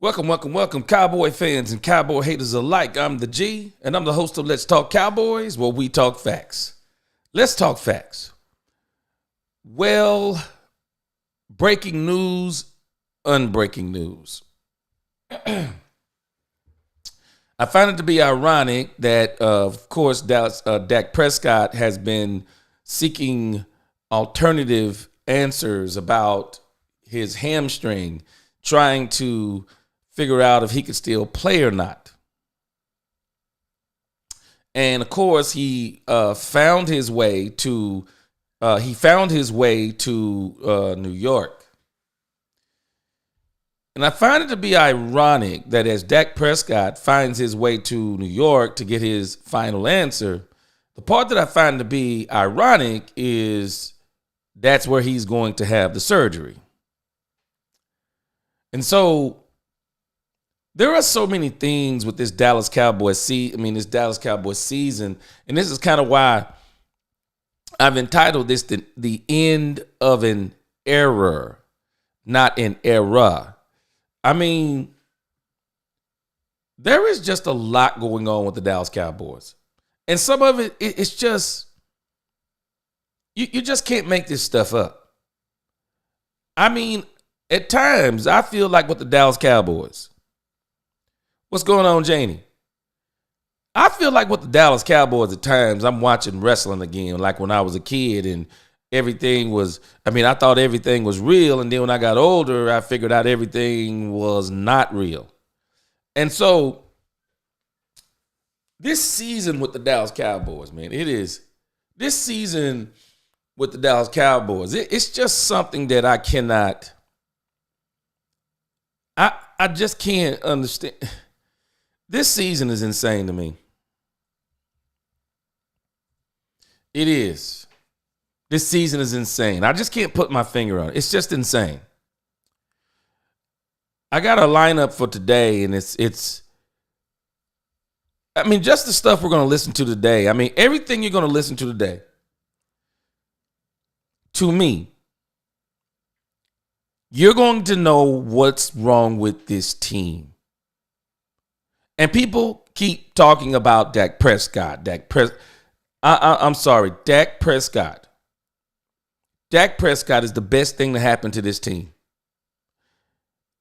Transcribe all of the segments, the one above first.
Welcome, Cowboy fans and Cowboy haters alike. I'm the G, and I'm the host of Let's Talk Cowboys, where we talk facts. Let's talk facts. Well, breaking news, unbreaking news. I find it to be ironic that, of course, Dak Prescott has been seeking alternative answers about his hamstring, trying to figure out if he could still play or not. And of course, he found his way to New York. And I find it to be ironic that as Dak Prescott finds his way to New York to get his final answer, the part that I find to be ironic is that's where he's going to have the surgery. And so there are so many things with this Dallas Cowboys season, and this is kind of why I've entitled this the end of an era, not an era. I mean, there is just a lot going on with the Dallas Cowboys. And some of it's just, you just can't make this stuff up. I mean, at times, I feel like with the Dallas Cowboys. What's going on, Janie? I feel like with the Dallas Cowboys at times, I'm watching wrestling again, like when I was a kid and I thought everything was real. And then when I got older, I figured out everything was not real. And so this season with the Dallas Cowboys, man, this season with the Dallas Cowboys, it's just something that I cannot, I just can't understand. This season is insane to me. It is. This season is insane. I just can't put my finger on it. It's just insane. I got a lineup for today, and it's just the stuff we're going to listen to today. I mean, everything you're going to listen to today, to me, you're going to know what's wrong with this team. And people keep talking about Dak Prescott. I'm sorry, Dak Prescott. Dak Prescott is the best thing to happen to this team.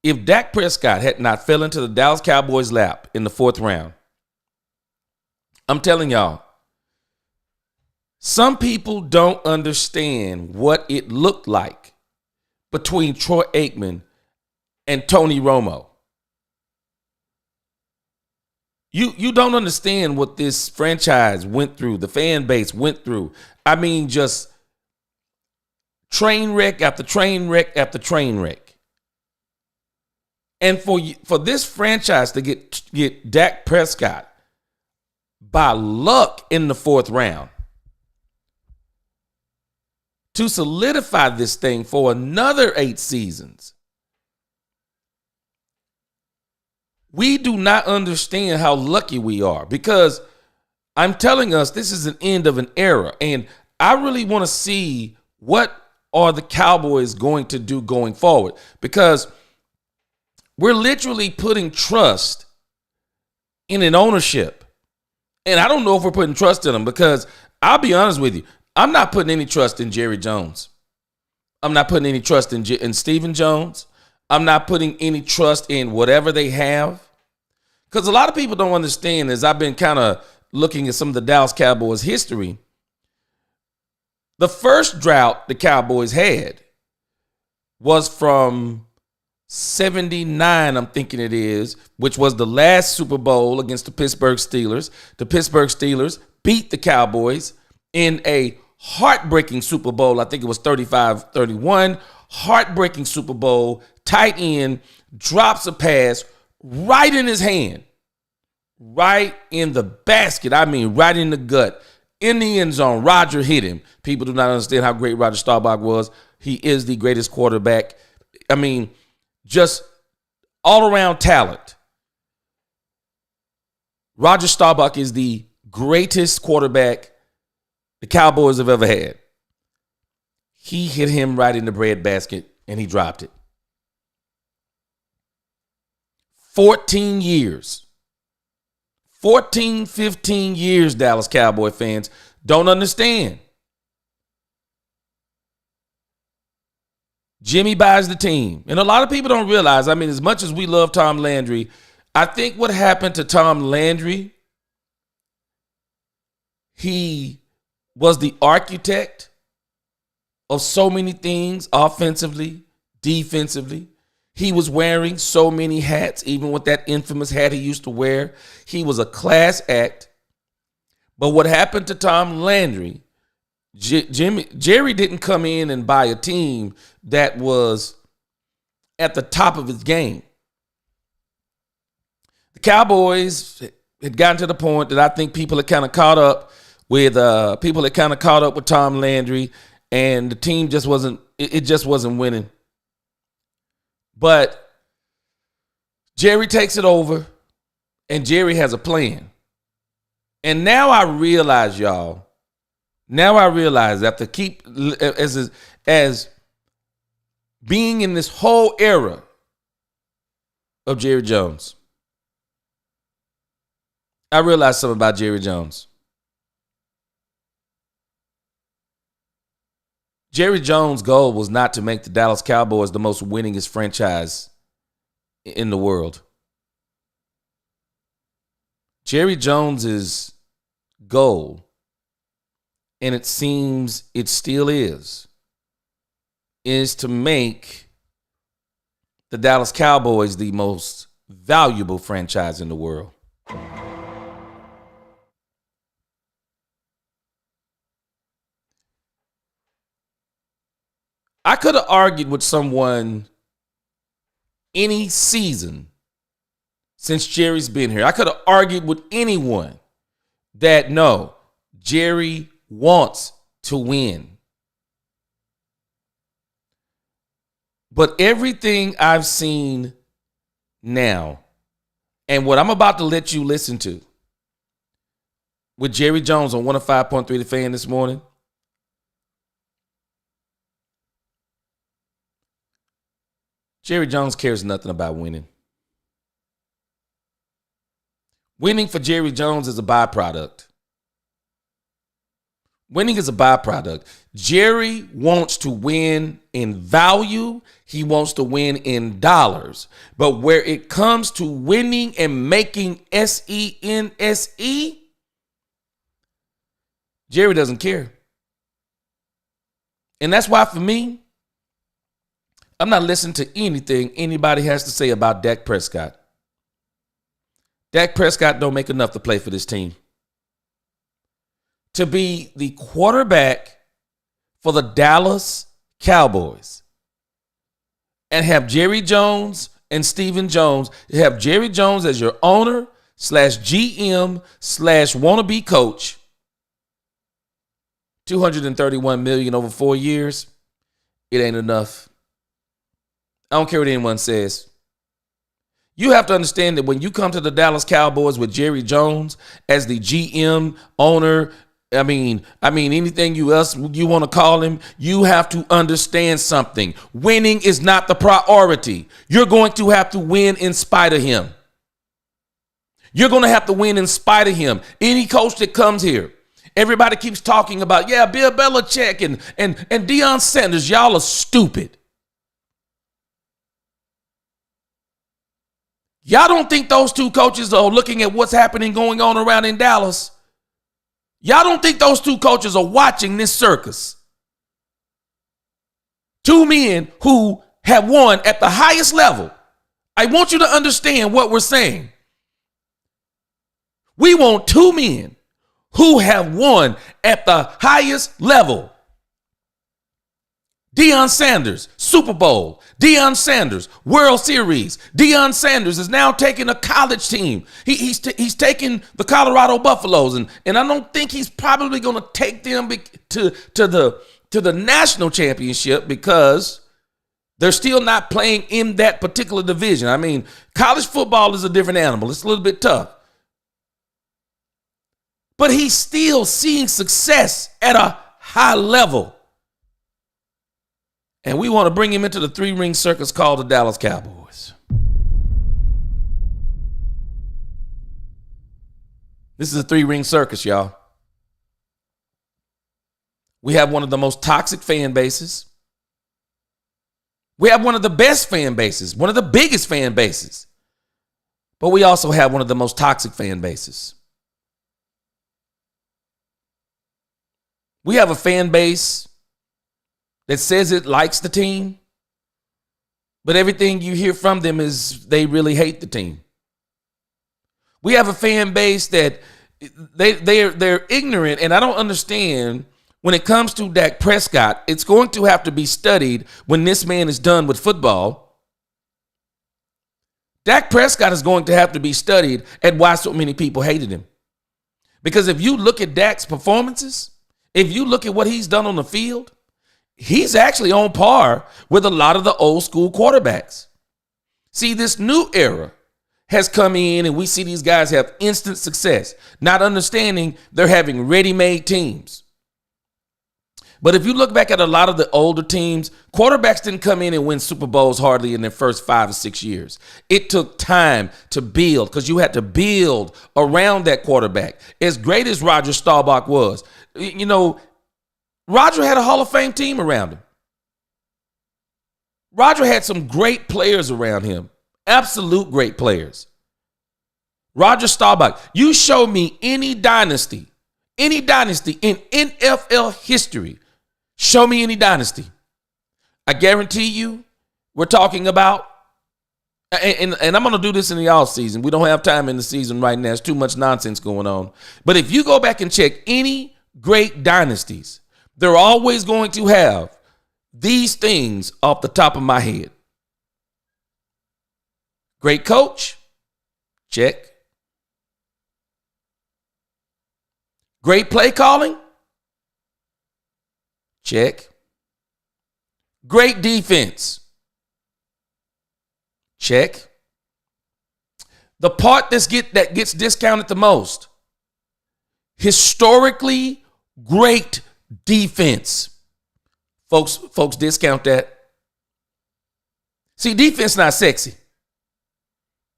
If Dak Prescott had not fell into the Dallas Cowboys' lap in the fourth round, I'm telling y'all, some people don't understand what it looked like between Troy Aikman and Tony Romo. You don't understand what this franchise went through, the fan base went through. I mean, just train wreck after train wreck after train wreck. And for this franchise to get Dak Prescott by luck in the fourth round, to solidify this thing for another 8 seasons, we do not understand how lucky we are, because I'm telling us this is an end of an era. And I really want to see what are the Cowboys going to do going forward, because we're literally putting trust in an ownership. And I don't know if we're putting trust in them, because I'll be honest with you, I'm not putting any trust in Jerry Jones. I'm not putting any trust in Stephen Jones. I'm not putting any trust in whatever they have. Because a lot of people don't understand, as I've been kind of looking at some of the Dallas Cowboys history, the first drought the Cowboys had was from 79, I'm thinking it is, which was the last Super Bowl against the Pittsburgh Steelers. The Pittsburgh Steelers beat the Cowboys in a heartbreaking Super Bowl. I think it was 35-31. Heartbreaking Super Bowl. Tight end drops a pass right in his hand. Right in the basket. I mean, right in the gut. In the end zone, Roger hit him. People do not understand how great Roger Staubach was. He is the greatest quarterback. I mean, just all-around talent. Roger Staubach is the greatest quarterback the Cowboys have ever had. He hit him right in the breadbasket, and he dropped it. 14 years. 14, 15 years, Dallas Cowboy fans don't understand. Jimmy buys the team. And a lot of people don't realize, I mean, as much as we love Tom Landry, I think what happened to Tom Landry, he was the architect of so many things offensively, defensively. He was wearing so many hats, even with that infamous hat he used to wear. He was a class act. But what happened to Tom Landry, Jerry didn't come in and buy a team that was at the top of his game. The Cowboys had gotten to the point that I think people had kind of caught up with Tom Landry, and the team just wasn't winning. But Jerry takes it over, and Jerry has a plan. And now I realize, y'all, that as being in this whole era of Jerry Jones, I realized something about Jerry Jones. Jerry Jones' goal was not to make the Dallas Cowboys the most winningest franchise in the world. Jerry Jones's goal, and it seems it still is to make the Dallas Cowboys the most valuable franchise in the world. I could have argued with someone any season since Jerry's been here. I could have argued with anyone that no, Jerry wants to win. But everything I've seen now, and what I'm about to let you listen to with Jerry Jones on 105.3 The Fan this morning, Jerry Jones cares nothing about winning. Winning for Jerry Jones is a byproduct. Winning is a byproduct. Jerry wants to win in value. He wants to win in dollars. But where it comes to winning and making SENSE, Jerry doesn't care. And that's why for me, I'm not listening to anything anybody has to say about Dak Prescott. Dak Prescott don't make enough to play for this team. To be the quarterback for the Dallas Cowboys and have Jerry Jones and Stephen Jones, have Jerry Jones as your owner / GM / wannabe coach, $231 million over 4 years, it ain't enough. I don't care what anyone says. You have to understand that when you come to the Dallas Cowboys with Jerry Jones as the GM, owner, I mean anything else you want to call him, you have to understand something. Winning is not the priority. You're going to have to win in spite of him. You're going to have to win in spite of him. Any coach that comes here, everybody keeps talking about, Bill Belichick and Deion Sanders. Y'all are stupid. Y'all don't think those two coaches are looking at what's happening going on around in Dallas? Y'all don't think those two coaches are watching this circus? Two men who have won at the highest level. I want you to understand what we're saying. We want two men who have won at the highest level. Deion Sanders, Super Bowl. Deion Sanders, World Series. Deion Sanders is now taking a college team. He's taking the Colorado Buffaloes, and I don't think he's probably going to take them to the national championship because they're still not playing in that particular division. I mean, college football is a different animal. It's a little bit tough. But he's still seeing success at a high level. And we want to bring him into the three-ring circus called the Dallas Cowboys. This is a 3-ring circus, y'all. We have one of the most toxic fan bases. We have one of the best fan bases, one of the biggest fan bases. But we also have one of the most toxic fan bases. We have a fan base that says it likes the team, but everything you hear from them is they really hate the team. We have a fan base that they're ignorant, and I don't understand when it comes to Dak Prescott. It's going to have to be studied when this man is done with football. Dak Prescott is going to have to be studied at why so many people hated him. Because if you look at Dak's performances, if you look at what he's done on the field, he's actually on par with a lot of the old school quarterbacks. See, this new era has come in and we see these guys have instant success, not understanding they're having ready-made teams. But if you look back at a lot of the older teams, quarterbacks didn't come in and win Super Bowls hardly in their first 5 or 6 years. It took time to build because you had to build around that quarterback. As great as Roger Staubach was, you know, Roger had a Hall of Fame team around him. Roger had some great players around him, absolute great players. Roger Staubach, you show me any dynasty in NFL history. Show me any dynasty. I guarantee you we're talking about, and I'm going to do this in the off season. We don't have time in the season right now. There's too much nonsense going on. But if you go back and check any great dynasties, they're always going to have these things off the top of my head. Great coach, check. Great play calling, check. Great defense, check. The part that gets discounted the most, historically great defense. Folks discount that. See, defense not sexy.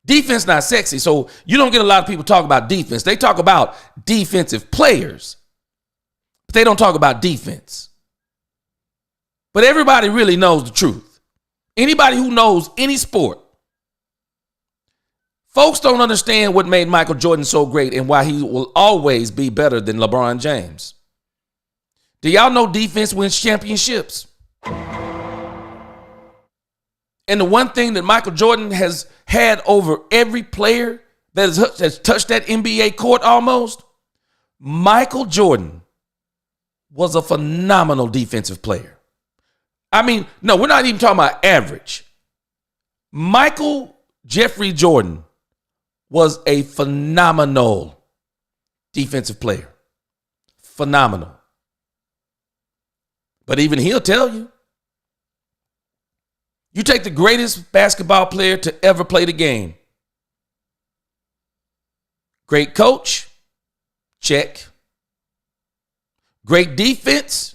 Defense not sexy, so you don't get a lot of people talk about defense. They talk about defensive players, but they don't talk about defense. But everybody really knows the truth. Anybody who knows any sport, folks don't understand what made Michael Jordan so great and why he will always be better than LeBron James. Do y'all know defense wins championships? And the one thing that Michael Jordan has had over every player that has touched that NBA court almost, Michael Jordan was a phenomenal defensive player. I mean, no, we're not even talking about average. Michael Jeffrey Jordan was a phenomenal defensive player. Phenomenal. But even he'll tell you, you take the greatest basketball player to ever play the game. Great coach, check. Great defense,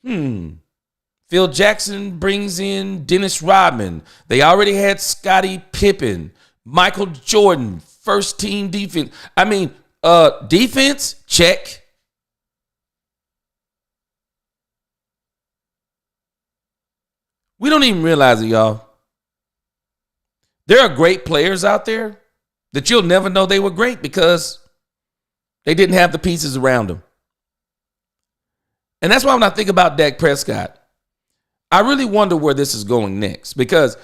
Phil Jackson brings in Dennis Rodman. They already had Scottie Pippen, Michael Jordan, first team defense. I mean, defense, check. We don't even realize it, y'all. There are great players out there that you'll never know they were great because they didn't have the pieces around them. And that's why when I think about Dak Prescott, I really wonder where this is going next because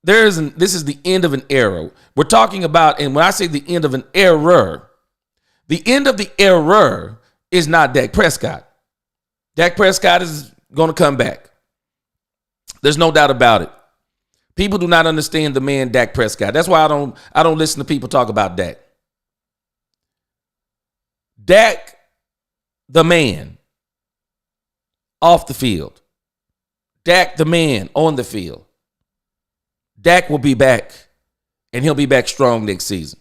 this is the end of an era. We're talking about, and when I say the end of an era, the end of the era is not Dak Prescott. Dak Prescott is going to come back. There's no doubt about it. People do not understand the man Dak Prescott. That's why I don't listen to people talk about Dak. Dak, the man, off the field. Dak, the man, on the field. Dak will be back, and he'll be back strong next season.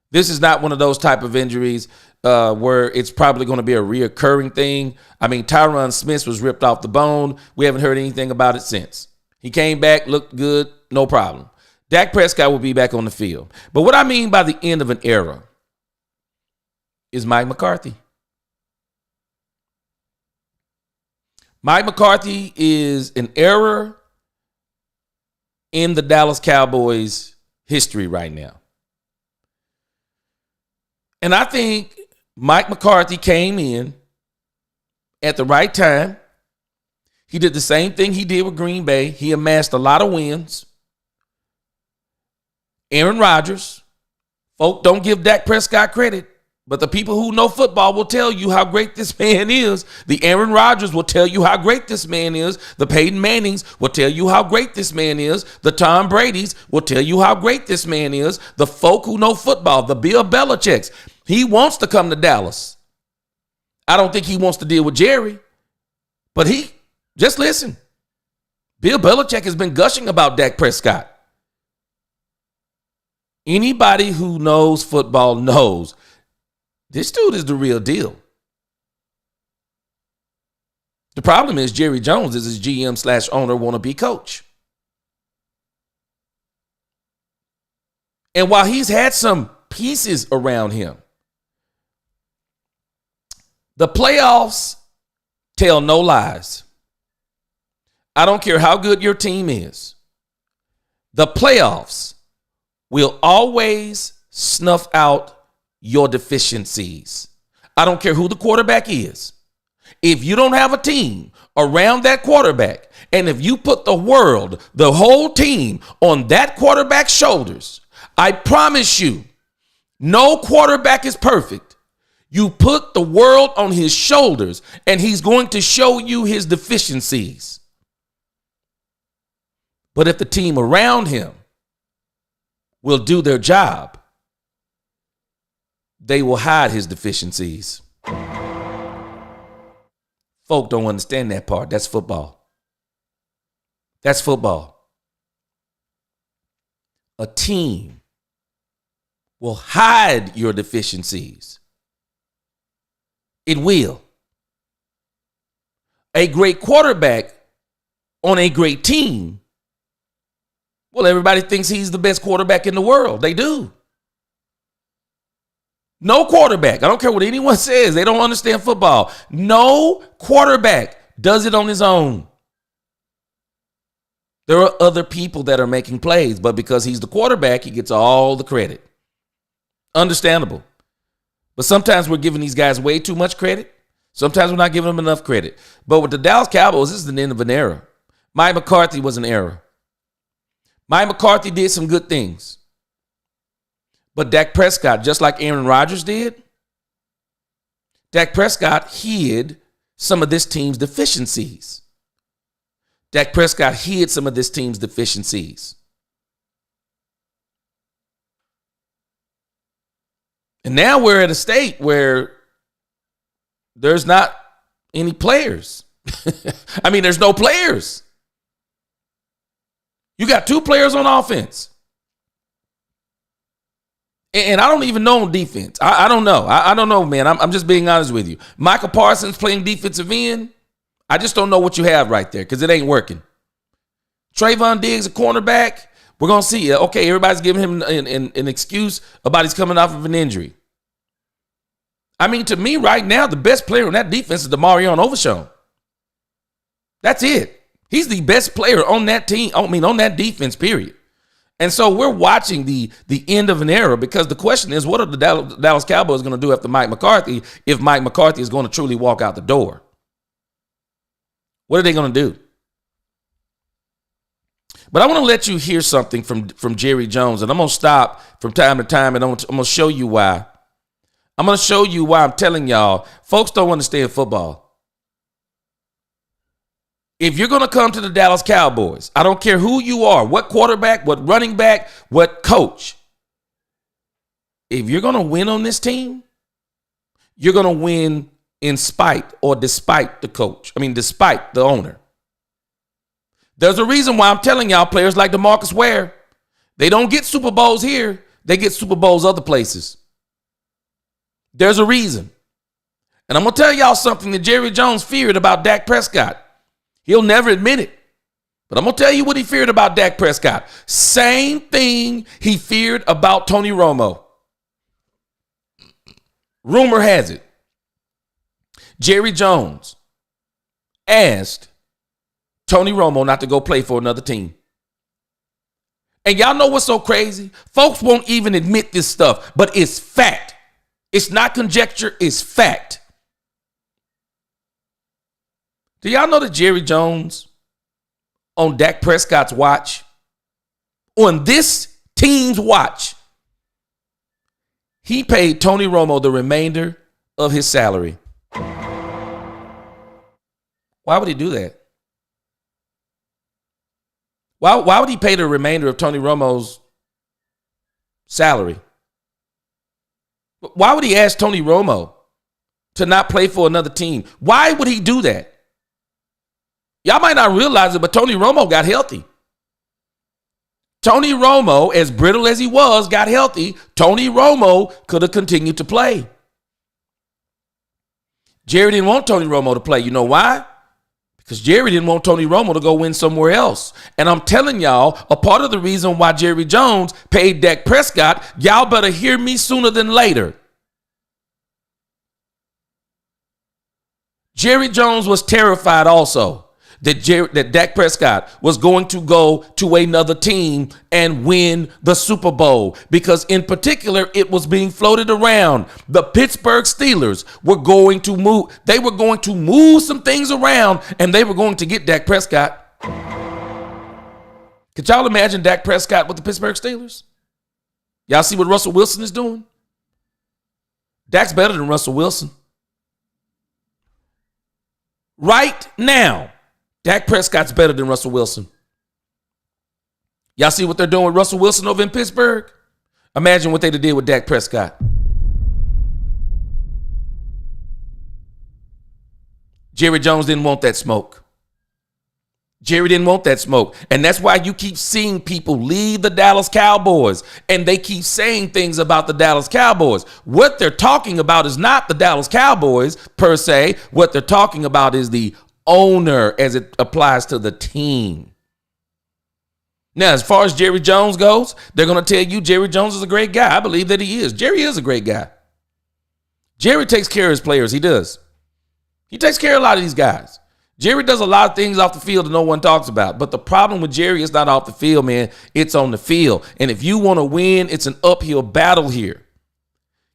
This is not one of those type of injuries where it's probably going to be a reoccurring thing. I mean, Tyron Smith was ripped off the bone. We haven't heard anything about it since. He came back, looked good, no problem. Dak Prescott will be back on the field. But what I mean by the end of an era, is Mike McCarthy. Mike McCarthy is an error in the Dallas Cowboys history right now. And I think Mike McCarthy came in at the right time. He did the same thing he did with Green Bay. He amassed a lot of wins. Aaron Rodgers. Folk don't give Dak Prescott credit, but the people who know football will tell you how great this man is. The Aaron Rodgers will tell you how great this man is. The Peyton Mannings will tell you how great this man is. The Tom Bradys will tell you how great this man is. The folk who know football, the Bill Belichick's, he wants to come to Dallas. I don't think he wants to deal with Jerry, but just listen. Bill Belichick has been gushing about Dak Prescott. Anybody who knows football knows this dude is the real deal. The problem is Jerry Jones is his GM/owner wannabe coach. And while he's had some pieces around him, the playoffs tell no lies. I don't care how good your team is. The playoffs will always snuff out your deficiencies. I don't care who the quarterback is. If you don't have a team around that quarterback, and if you put the world, the whole team on that quarterback's shoulders, I promise you, no quarterback is perfect. You put the world on his shoulders, and he's going to show you his deficiencies. But if the team around him will do their job, they will hide his deficiencies. Folk don't understand that part. That's football. That's football. A team will hide your deficiencies. It will. A great quarterback on a great team, well, everybody thinks he's the best quarterback in the world. They do. No quarterback, I don't care what anyone says, they don't understand football. No quarterback does it on his own. There are other people that are making plays, but because he's the quarterback, he gets all the credit. Understandable. But sometimes we're giving these guys way too much credit. Sometimes we're not giving them enough credit. But with the Dallas Cowboys, this is the end of an era. Mike McCarthy was an era. Mike McCarthy did some good things. But Dak Prescott, just like Aaron Rodgers did, Dak Prescott hid some of this team's deficiencies. Dak Prescott hid some of this team's deficiencies. And now we're at a state where there's not any players. I mean, there's no players. You got two players on offense. And I don't even know on defense. I don't know. I don't know, man. I'm just being honest with you. Micah Parsons playing defensive end. I just don't know what you have right there because it ain't working. Trayvon Diggs, a cornerback. We're going to see. Okay, everybody's giving him an excuse about he's coming off of an injury. I mean, to me right now, the best player on that defense is DeMarion Overshown. That's it. He's the best player on that team. I mean, on that defense, period. And so we're watching the end of an era because the question is, what are the Dallas Cowboys going to do after Mike McCarthy if Mike McCarthy is going to truly walk out the door? What are they going to do? But I want to let you hear something from Jerry Jones, and I'm going to stop from time to time, and I'm going to show you why. I'm going to show you why I'm telling y'all, folks don't understand football. If you're going to come to the Dallas Cowboys, I don't care who you are, what quarterback, what running back, what coach. If you're going to win on this team, you're going to win in spite or despite the coach. I mean, despite the owner. There's a reason why I'm telling y'all players like DeMarcus Ware, they don't get Super Bowls here. They get Super Bowls other places. There's a reason. And I'm going to tell y'all something that Jerry Jones feared about Dak Prescott. He'll never admit it. But I'm going to tell you what he feared about Dak Prescott. Same thing he feared about Tony Romo. rumor has it, Jerry Jones asked Tony Romo not to go play for another team. And y'all know what's so crazy? Folks won't even admit this stuff, but it's fact. It's not conjecture, it's fact. Do y'all know that Jerry Jones, on Dak Prescott's watch, on this team's watch, he paid Tony Romo the remainder of his salary? Why would he do that? Why would he pay the remainder of Tony Romo's salary? Why would he ask Tony Romo to not play for another team? Why would he do that? Y'all might not realize it, but Tony Romo got healthy. Tony Romo, as brittle as he was, got healthy. Tony Romo could have continued to play. Jerry didn't want Tony Romo to play. You know why? Because Jerry didn't want Tony Romo to go win somewhere else. And I'm telling y'all, a part of the reason why Jerry Jones paid Dak Prescott, y'all better hear me sooner than later. Jerry Jones was terrified also that Dak Prescott was going to go to another team and win the Super Bowl, because in particular, it was being floated around. The Pittsburgh Steelers were going to move. They were going to move some things around, and they were going to get Dak Prescott. Could y'all imagine Dak Prescott with the Pittsburgh Steelers? Y'all see what Russell Wilson is doing? Dak's better than Russell Wilson. Right now, Dak Prescott's better than Russell Wilson. Y'all see what they're doing with Russell Wilson over in Pittsburgh? Imagine what they did with Dak Prescott. Jerry Jones didn't want that smoke. Jerry didn't want that smoke. And that's why you keep seeing people leave the Dallas Cowboys, and they keep saying things about the Dallas Cowboys. What they're talking about is not the Dallas Cowboys per se. What they're talking about is the owner as it applies to the team. Now, as far as Jerry Jones goes, they're going to tell you Jerry Jones is a great guy. I believe that he is. Jerry is a great guy. Jerry takes care of his players. He does. He takes care of a lot of these guys. Jerry does a lot of things off the field that no one talks about. But the problem with Jerry is not off the field, man. It's on the field. And if you want to win, it's an uphill battle here.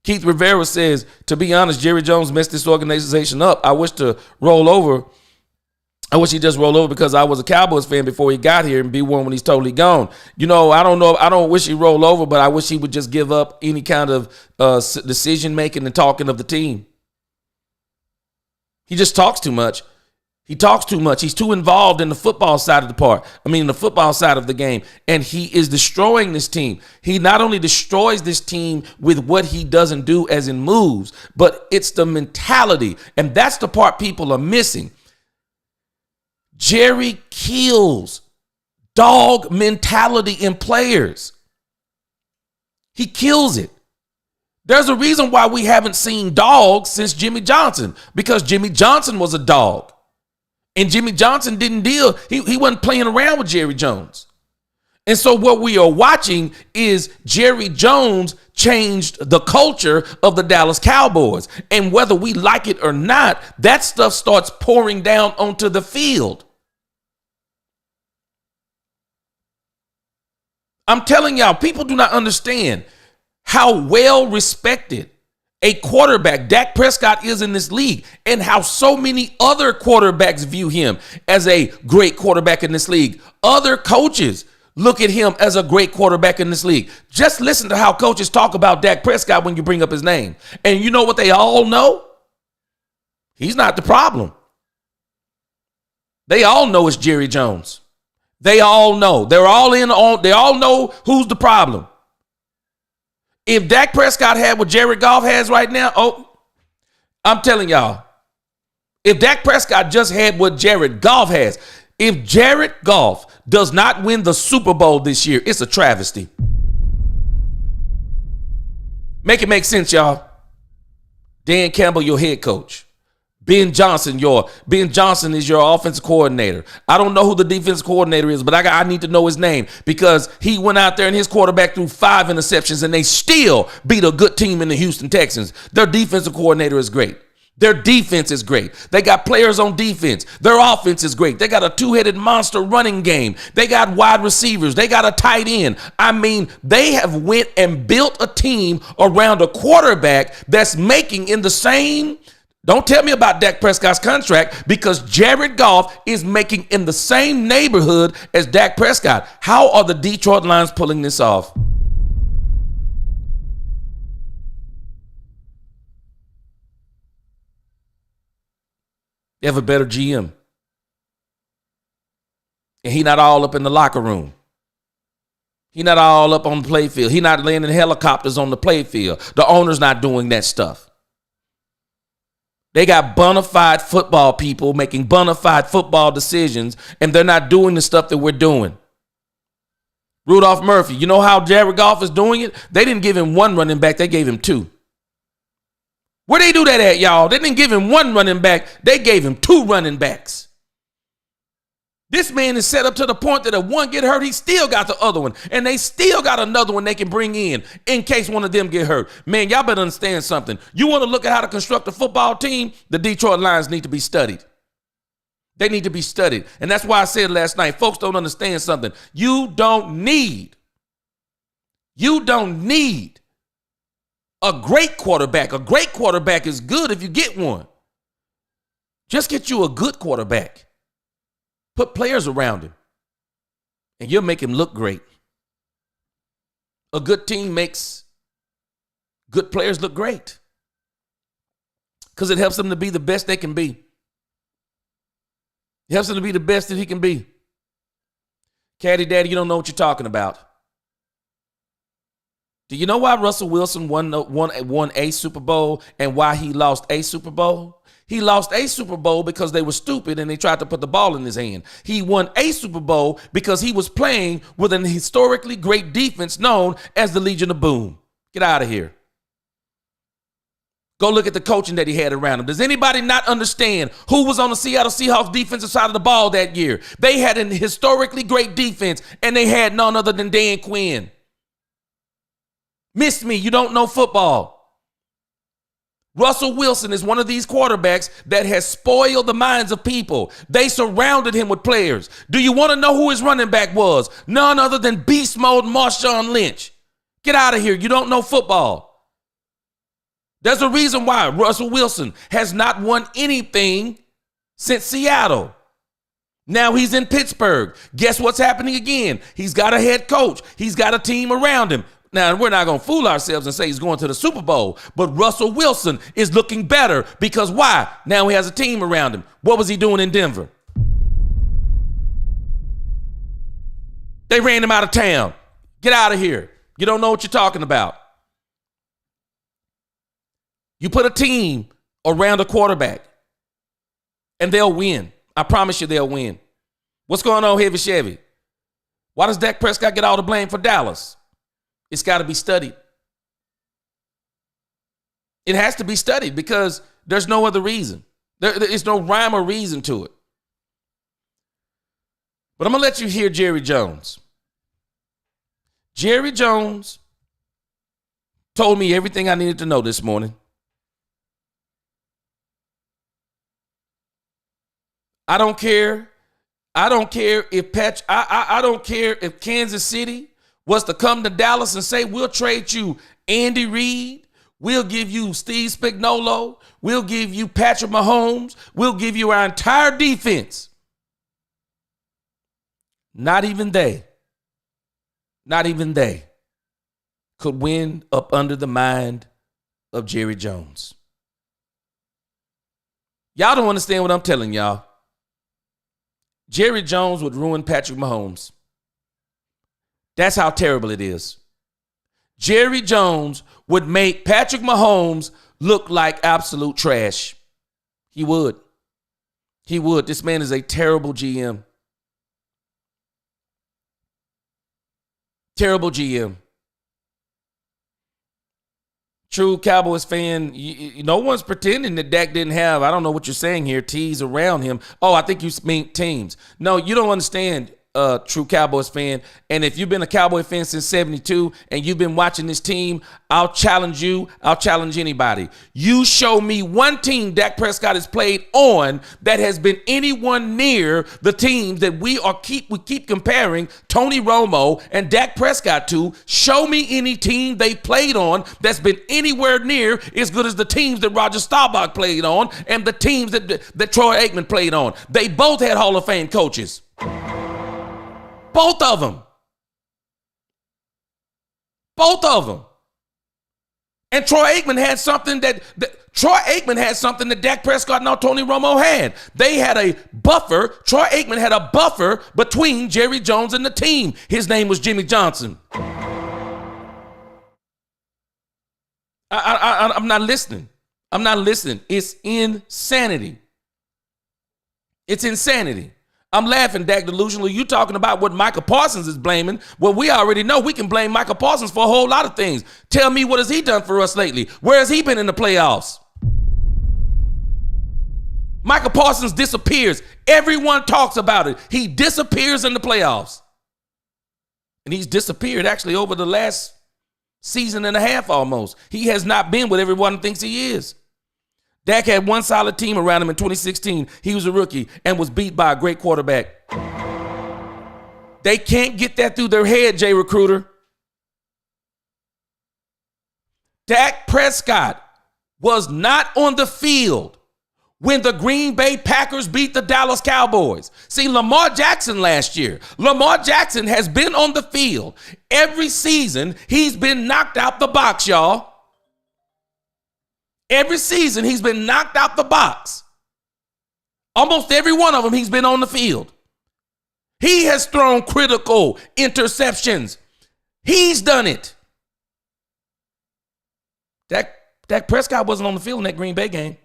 Keith Rivera says, to be honest, Jerry Jones messed this organization up. I wish to roll over. I wish he'd just roll over because I was a Cowboys fan before he got here and be one when he's totally gone. You know. I don't wish he'd roll over, but I wish he would just give up any kind of decision making and talking of the team. He just talks too much. He talks too much. He's too involved in the football side of the football side of the game. And he is destroying this team. He not only destroys this team with what he doesn't do as in moves, but it's the mentality. And that's the part people are missing. Jerry kills dog mentality in players. He kills it. There's a reason why we haven't seen dogs since Jimmy Johnson, because Jimmy Johnson was a dog. And Jimmy Johnson didn't deal. He wasn't playing around with Jerry Jones. And so what we are watching is Jerry Jones changed the culture of the Dallas Cowboys. And whether we like it or not, that stuff starts pouring down onto the field. I'm telling y'all, people do not understand how well respected a quarterback Dak Prescott is in this league, and how so many other quarterbacks view him as a great quarterback in this league. Other coaches look at him as a great quarterback in this league. Just listen to how coaches talk about Dak Prescott when you bring up his name. And you know what they all know? He's not the problem. They all know it's Jerry Jones. They all know. They all know who's the problem. If Dak Prescott had what Jared Goff has right now, I'm telling y'all, if Dak Prescott just had what Jared Goff has, if Jared Goff does not win the Super Bowl this year, it's a travesty. Make it make sense, y'all. Dan Campbell, your head coach. Ben Johnson is your offensive coordinator. I don't know who the defensive coordinator is, but I need to know his name because he went out there and his quarterback threw 5 interceptions and they still beat a good team in the Houston Texans. Their defensive coordinator is great. Their defense is great. They got players on defense. Their offense is great. They got a 2-headed monster running game. They got wide receivers. They got a tight end. I mean, they have went and built a team around a quarterback that's making in the same. Don't tell me about Dak Prescott's contract because Jared Goff is making in the same neighborhood as Dak Prescott. How are the Detroit Lions pulling this off? They have a better GM. And he not all up in the locker room. He not all up on the play field. He not landing helicopters on the play field. The owner's not doing that stuff. They got bona fide football people making bona fide football decisions, and they're not doing the stuff that we're doing. Rudolph Murphy, you know how Jared Goff is doing it? They didn't give him 1 running back. They gave him 2. Where they do that at, y'all? They didn't give him 1 running back. They gave him 2 running backs. This man is set up to the point that if one get hurt, he still got the other one. And they still got another one they can bring in case one of them get hurt. Man, y'all better understand something. You want to look at how to construct a football team? The Detroit Lions need to be studied. They need to be studied. And that's why I said last night, folks don't understand something. You don't need a great quarterback. A great quarterback is good if you get one. Just get you a good quarterback. Put players around him, and you'll make him look great. A good team makes good players look great because it helps them to be the best they can be. It helps them to be the best that he can be. Caddy Daddy, you don't know what you're talking about. Do you know why Russell Wilson won a Super Bowl and why he lost a Super Bowl? He lost a Super Bowl because they were stupid and they tried to put the ball in his hand. He won a Super Bowl because he was playing with an historically great defense known as the Legion of Boom. Get out of here. Go look at the coaching that he had around him. Does anybody not understand who was on the Seattle Seahawks defensive side of the ball that year? They had an historically great defense and they had none other than Dan Quinn. Miss me, you don't know football. Russell Wilson is one of these quarterbacks that has spoiled the minds of people. They surrounded him with players. Do you want to know who his running back was? None other than beast mode Marshawn Lynch. Get out of here. You don't know football. There's a reason why Russell Wilson has not won anything since Seattle. Now he's in Pittsburgh. Guess what's happening again? He's got a head coach. He's got a team around him. Now, we're not going to fool ourselves and say he's going to the Super Bowl, but Russell Wilson is looking better because why? Now he has a team around him. What was he doing in Denver? They ran him out of town. Get out of here. You don't know what you're talking about. You put a team around a quarterback and they'll win. I promise you they'll win. What's going on, Heavy Chevy? Why does Dak Prescott get all the blame for Dallas? It's got to be studied. It has to be studied because there's no other reason. There's no rhyme or reason to it. But I'm going to let you hear Jerry Jones. Jerry Jones told me everything I needed to know this morning. I don't care. I don't care if I don't care if Kansas City was to come to Dallas and say, we'll trade you Andy Reid, we'll give you Steve Spagnuolo, we'll give you Patrick Mahomes, we'll give you our entire defense. Not even they could win up under the mind of Jerry Jones. Y'all don't understand what I'm telling y'all. Jerry Jones would ruin Patrick Mahomes. That's how terrible it is. Jerry Jones would make Patrick Mahomes look like absolute trash. He would. He would. This man is a terrible GM. Terrible GM. true Cowboys fan, no one's pretending that Dak didn't have, I don't know what you're saying here, T's around him. Oh, I think you mean teams. No, you don't understand, true Cowboys fan. And if you've been a Cowboy fan since 72 and you've been watching this team, I'll challenge you. I'll challenge anybody. You show me one team Dak Prescott has played on that has been anyone near the teams that we keep comparing Tony Romo and Dak Prescott to. Show me any team they played on that's been anywhere near as good as the teams that Roger Staubach played on and the teams that Troy Aikman played on. They both had Hall of Fame coaches. Both of them. Both of them. And Troy Aikman had something that Dak Prescott and Tony Romo had. They had a buffer. Troy Aikman had a buffer between Jerry Jones and the team. His name was Jimmy Johnson. I'm not listening. I'm not listening. It's insanity. It's insanity. I'm laughing, Dak delusional. You talking about what Micah Parsons is blaming. Well, we already know we can blame Micah Parsons for a whole lot of things. Tell me, what has he done for us lately? Where has he been in the playoffs? Micah Parsons disappears. Everyone talks about it. He disappears in the playoffs. And he's disappeared actually over the last season and a half almost. He has not been what everyone thinks he is. Dak had one solid team around him in 2016. He was a rookie and was beat by a great quarterback. They can't get that through their head, Jay Recruiter. Dak Prescott was not on the field when the Green Bay Packers beat the Dallas Cowboys. See, Lamar Jackson last year. Lamar Jackson has been on the field every season. He's been knocked out the box, y'all. Every season, he's been knocked out the box. Almost every one of them, he's been on the field. He has thrown critical interceptions. He's done it. Dak Prescott wasn't on the field in that Green Bay game.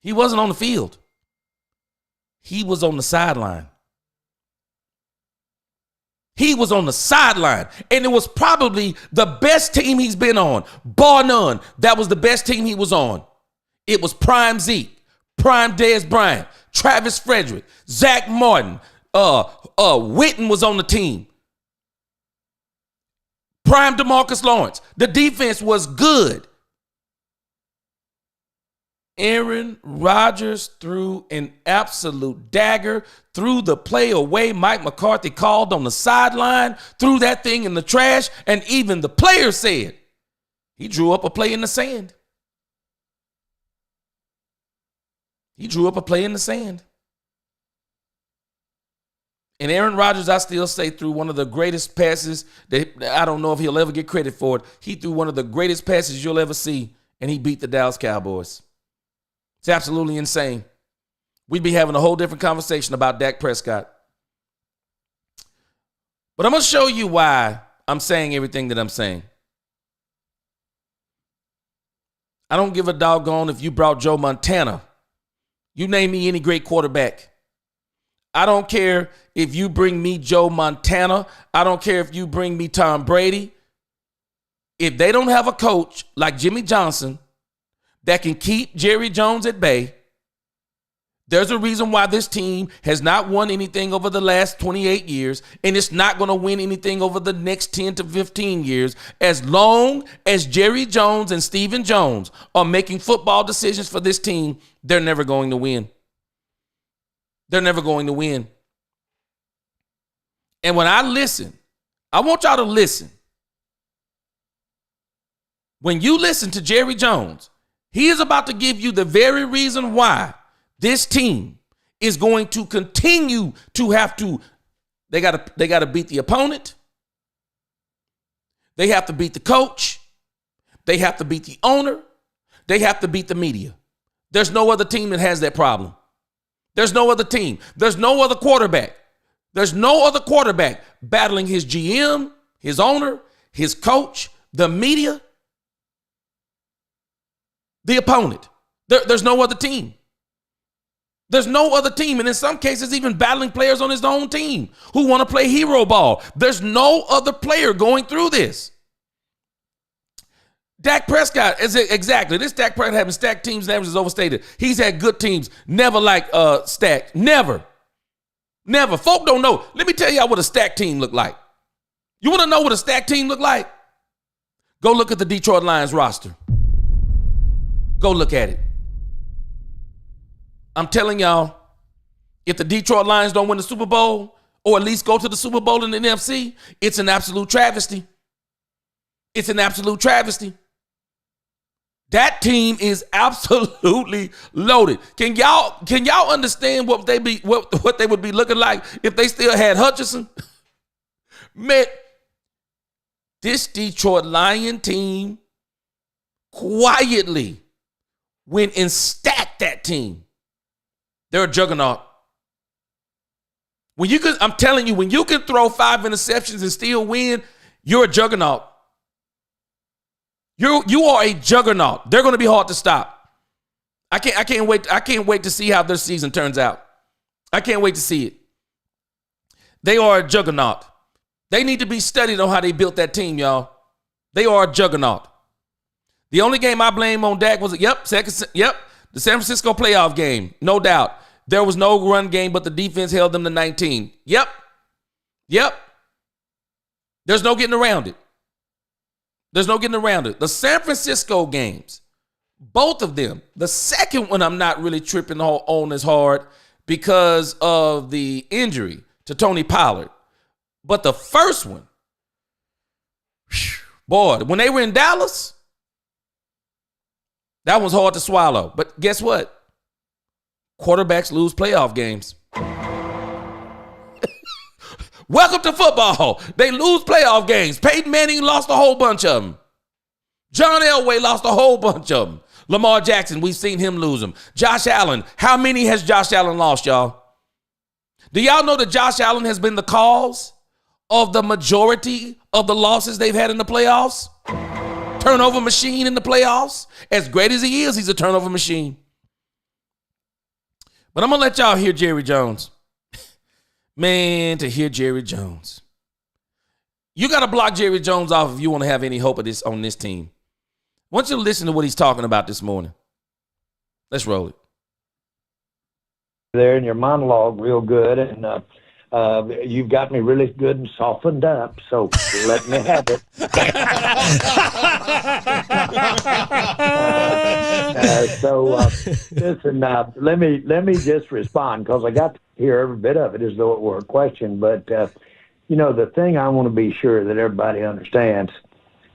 He wasn't on the field. He was on the sideline. He was on the sideline, and it was probably the best team he's been on, bar none. That was the best team he was on. It was prime Zeke, prime Dez Bryant, Travis Frederick, Zach Martin, Witten was on the team. Prime DeMarcus Lawrence. The defense was good. Aaron Rodgers threw an absolute dagger, threw the play away Mike McCarthy called on the sideline, threw that thing in the trash, and even the player said he drew up a play in the sand. He drew up a play in the sand. And Aaron Rodgers, I still say, threw one of the greatest passes that I don't know if he'll ever get credit for it. He threw one of the greatest passes you'll ever see, and he beat the Dallas Cowboys. It's absolutely insane. We'd be having a whole different conversation about Dak Prescott. But I'm going to show you why I'm saying everything that I'm saying. I don't give a doggone if you brought Joe Montana. You name me any great quarterback. I don't care if you bring me Joe Montana. I don't care if you bring me Tom Brady. If they don't have a coach like Jimmy Johnson that can keep Jerry Jones at bay, there's a reason why this team has not won anything over the last 28 years, and it's not going to win anything over the next 10 to 15 years. As long as Jerry Jones and Stephen Jones are making football decisions for this team, they're never going to win. They're never going to win. And when I listen, I want y'all to listen. When you listen to Jerry Jones, he is about to give you the very reason why this team is going to continue to have to, they got to beat the opponent. They have to beat the coach. They have to beat the owner. They have to beat the media. There's no other team that has that problem. There's no other team. There's no other quarterback. There's no other quarterback battling his GM, his owner, his coach, the media, the opponent. There's no other team. There's no other team. And in some cases, even battling players on his own team who want to play hero ball. There's no other player going through this. Dak Prescott, exactly. This Dak Prescott having stacked teams and averages overstated. He's had good teams, never like stacked. Never. Folk don't know. Let me tell y'all what a stacked team look like. You want to know what a stacked team look like? Go look at the Detroit Lions roster. Go look at it. I'm telling y'all, if the Detroit Lions don't win the Super Bowl, or at least go to the Super Bowl in the NFC, it's an absolute travesty. It's an absolute travesty. That team is absolutely loaded. Can y'all understand what they would be looking like if they still had Hutchinson? Man, this Detroit Lion team quietly went and stacked that team. They're a juggernaut. I'm telling you, when you can throw 5 interceptions and still win, you're a juggernaut. You are a juggernaut. They're going to be hard to stop. I can't wait to see how their season turns out. I can't wait to see it. They are a juggernaut. They need to be studied on how they built that team, y'all. They are a juggernaut. The only game I blame on Dak was the San Francisco playoff game, no doubt. There was no run game, but the defense held them to 19. Yep. There's no getting around it. The San Francisco games, both of them. The second one I'm not really tripping on as hard because of the injury to Tony Pollard. But the first one, boy, when they were in Dallas, that was hard to swallow. But guess what? Quarterbacks lose playoff games. Welcome to football. They lose playoff games. Peyton Manning lost a whole bunch of them. John Elway lost a whole bunch of them. Lamar Jackson, we've seen him lose them. Josh Allen, how many has Josh Allen lost, y'all? Do y'all know that Josh Allen has been the cause of the majority of the losses they've had in the playoffs? Turnover machine in the playoffs. As great as he is, he's a turnover machine. But I'm going to let y'all hear Jerry Jones. Man, to hear Jerry Jones. You got to block Jerry Jones off if you want to have any hope of this on this team. I want you to listen to what he's talking about this morning. Let's roll it. There in your monologue real good, and you've got me really good and softened up, so let me have it. Listen, let me just respond, because I got to hear every bit of it as though it were a question. But, the thing I want to be sure that everybody understands,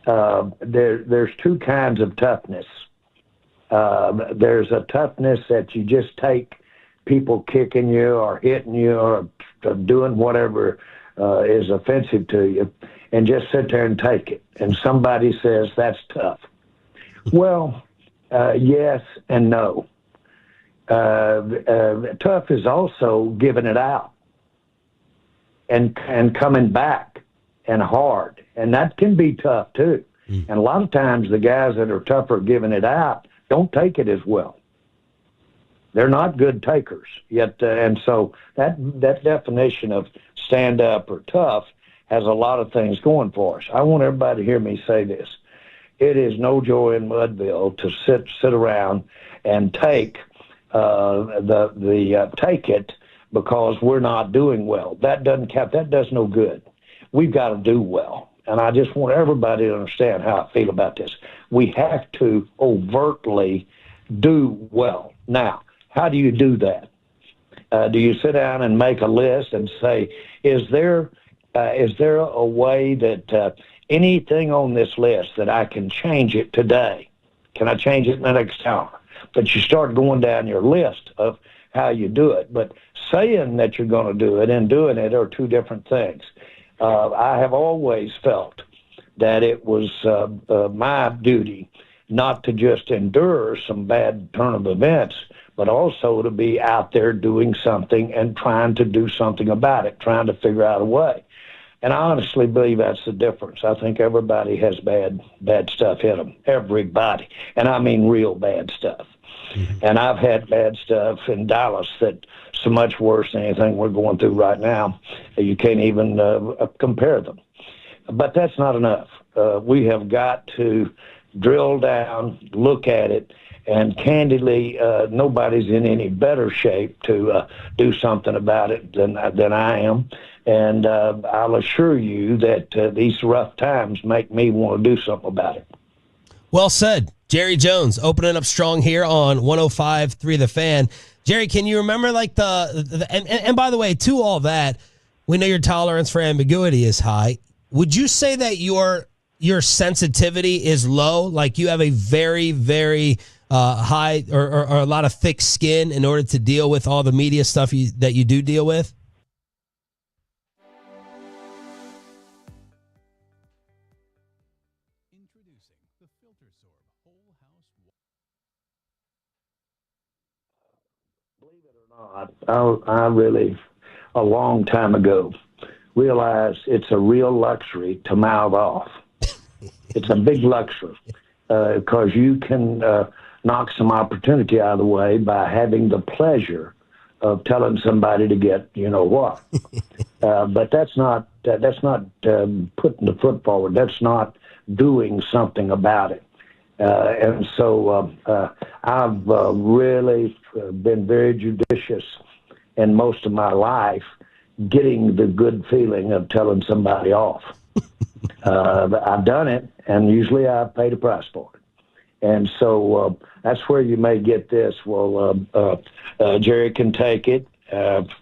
there's two kinds of toughness. There's a toughness that you just take people kicking you or hitting you or doing whatever is offensive to you and just sit there and take it. And somebody says that's tough. Well, yes and no. Tough is also giving it out and coming back and hard. And that can be tough too. And a lot of times the guys that are tougher giving it out don't take it as well. They're not good takers yet. And so that definition of stand up or tough has a lot of things going for us. I want everybody to hear me say this. It is no joy in Mudville to sit around and take take it because we're not doing well. That doesn't count. That does no good. We've got to do well. And I just want everybody to understand how I feel about this. We have to overtly do well. Now, how do you do that? Do you sit down and make a list and say, is there a way that anything on this list that I can change it today? Can I change it in the next hour? But you start going down your list of how you do it. But saying that you're going to do it and doing it are two different things. I have always felt that it was my duty not to just endure some bad turn of events, but also to be out there doing something and trying to do something about it, trying to figure out a way. And I honestly believe that's the difference. I think everybody has bad stuff in them. Everybody. And I mean real bad stuff. Mm-hmm. And I've had bad stuff in Dallas that's so much worse than anything we're going through right now. You can't even compare them. But that's not enough. We have got to drill down, look at it, and candidly, nobody's in any better shape to do something about it than I am. And I'll assure you that these rough times make me want to do something about it. Well said. Jerry Jones opening up strong here on 105.3 The Fan. Jerry, can you remember like and by the way, to all that, we know your tolerance for ambiguity is high. Would you say that your sensitivity is low? Like you have a very, very high or a lot of thick skin in order to deal with all the media stuff that you do deal with? Believe it or not, I really, a long time ago, realized it's a real luxury to mouth off. It's a big luxury because you can knock some opportunity out of the way by having the pleasure of telling somebody to get you know what. But that's not putting the foot forward. That's not doing something about it. And so I've really been very judicious in most of my life getting the good feeling of telling somebody off. I've done it, and usually I've paid a price for it. And so that's where you may get this. Well, Jerry can take it.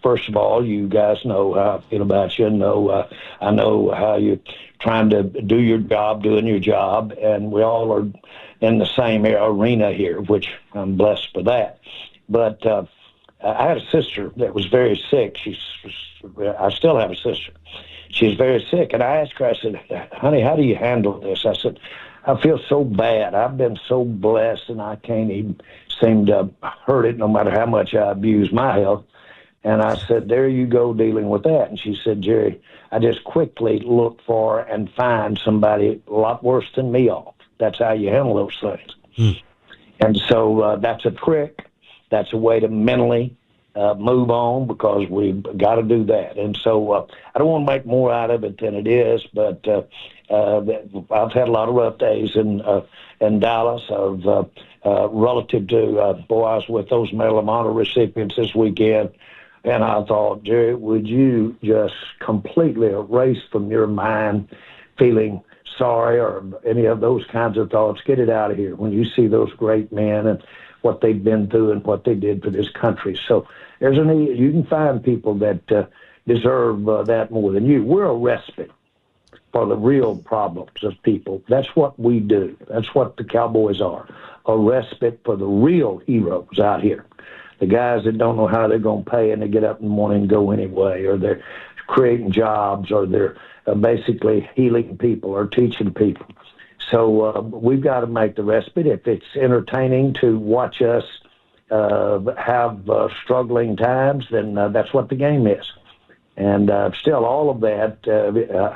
First of all, you guys know how I feel about you. I know how you're trying to do your job, doing your job, and we all are in the same arena here, which I'm blessed for that. But I had a sister that was very sick. I still have a sister. She's very sick, and I asked her, I said, honey, how do you handle this? I said, I feel so bad. I've been so blessed, and I can't even seem to hurt it no matter how much I abuse my health. And I said, there you go dealing with that. And she said, Jerry, I just quickly look for and find somebody a lot worse than me off. That's how you handle those things. And so that's a trick. That's a way to mentally move on because we've got to do that. And so I don't want to make more out of it than it is, but I've had a lot of rough days in Dallas of relative to, I was with those Medal of Honor recipients this weekend. And I thought, Jerry, would you just completely erase from your mind feeling sorry or any of those kinds of thoughts? Get it out of here when you see those great men and what they've been through and what they did for this country. So there's you can find people that deserve that more than you. We're a respite for the real problems of people. That's what we do. That's what the Cowboys are, a respite for the real heroes out here. The guys that don't know how they're going to pay and they get up in the morning and go anyway, or they're creating jobs, or they're basically healing people or teaching people. So we've got to make the respite. If it's entertaining to watch us have struggling times, then that's what the game is. And still, all of that,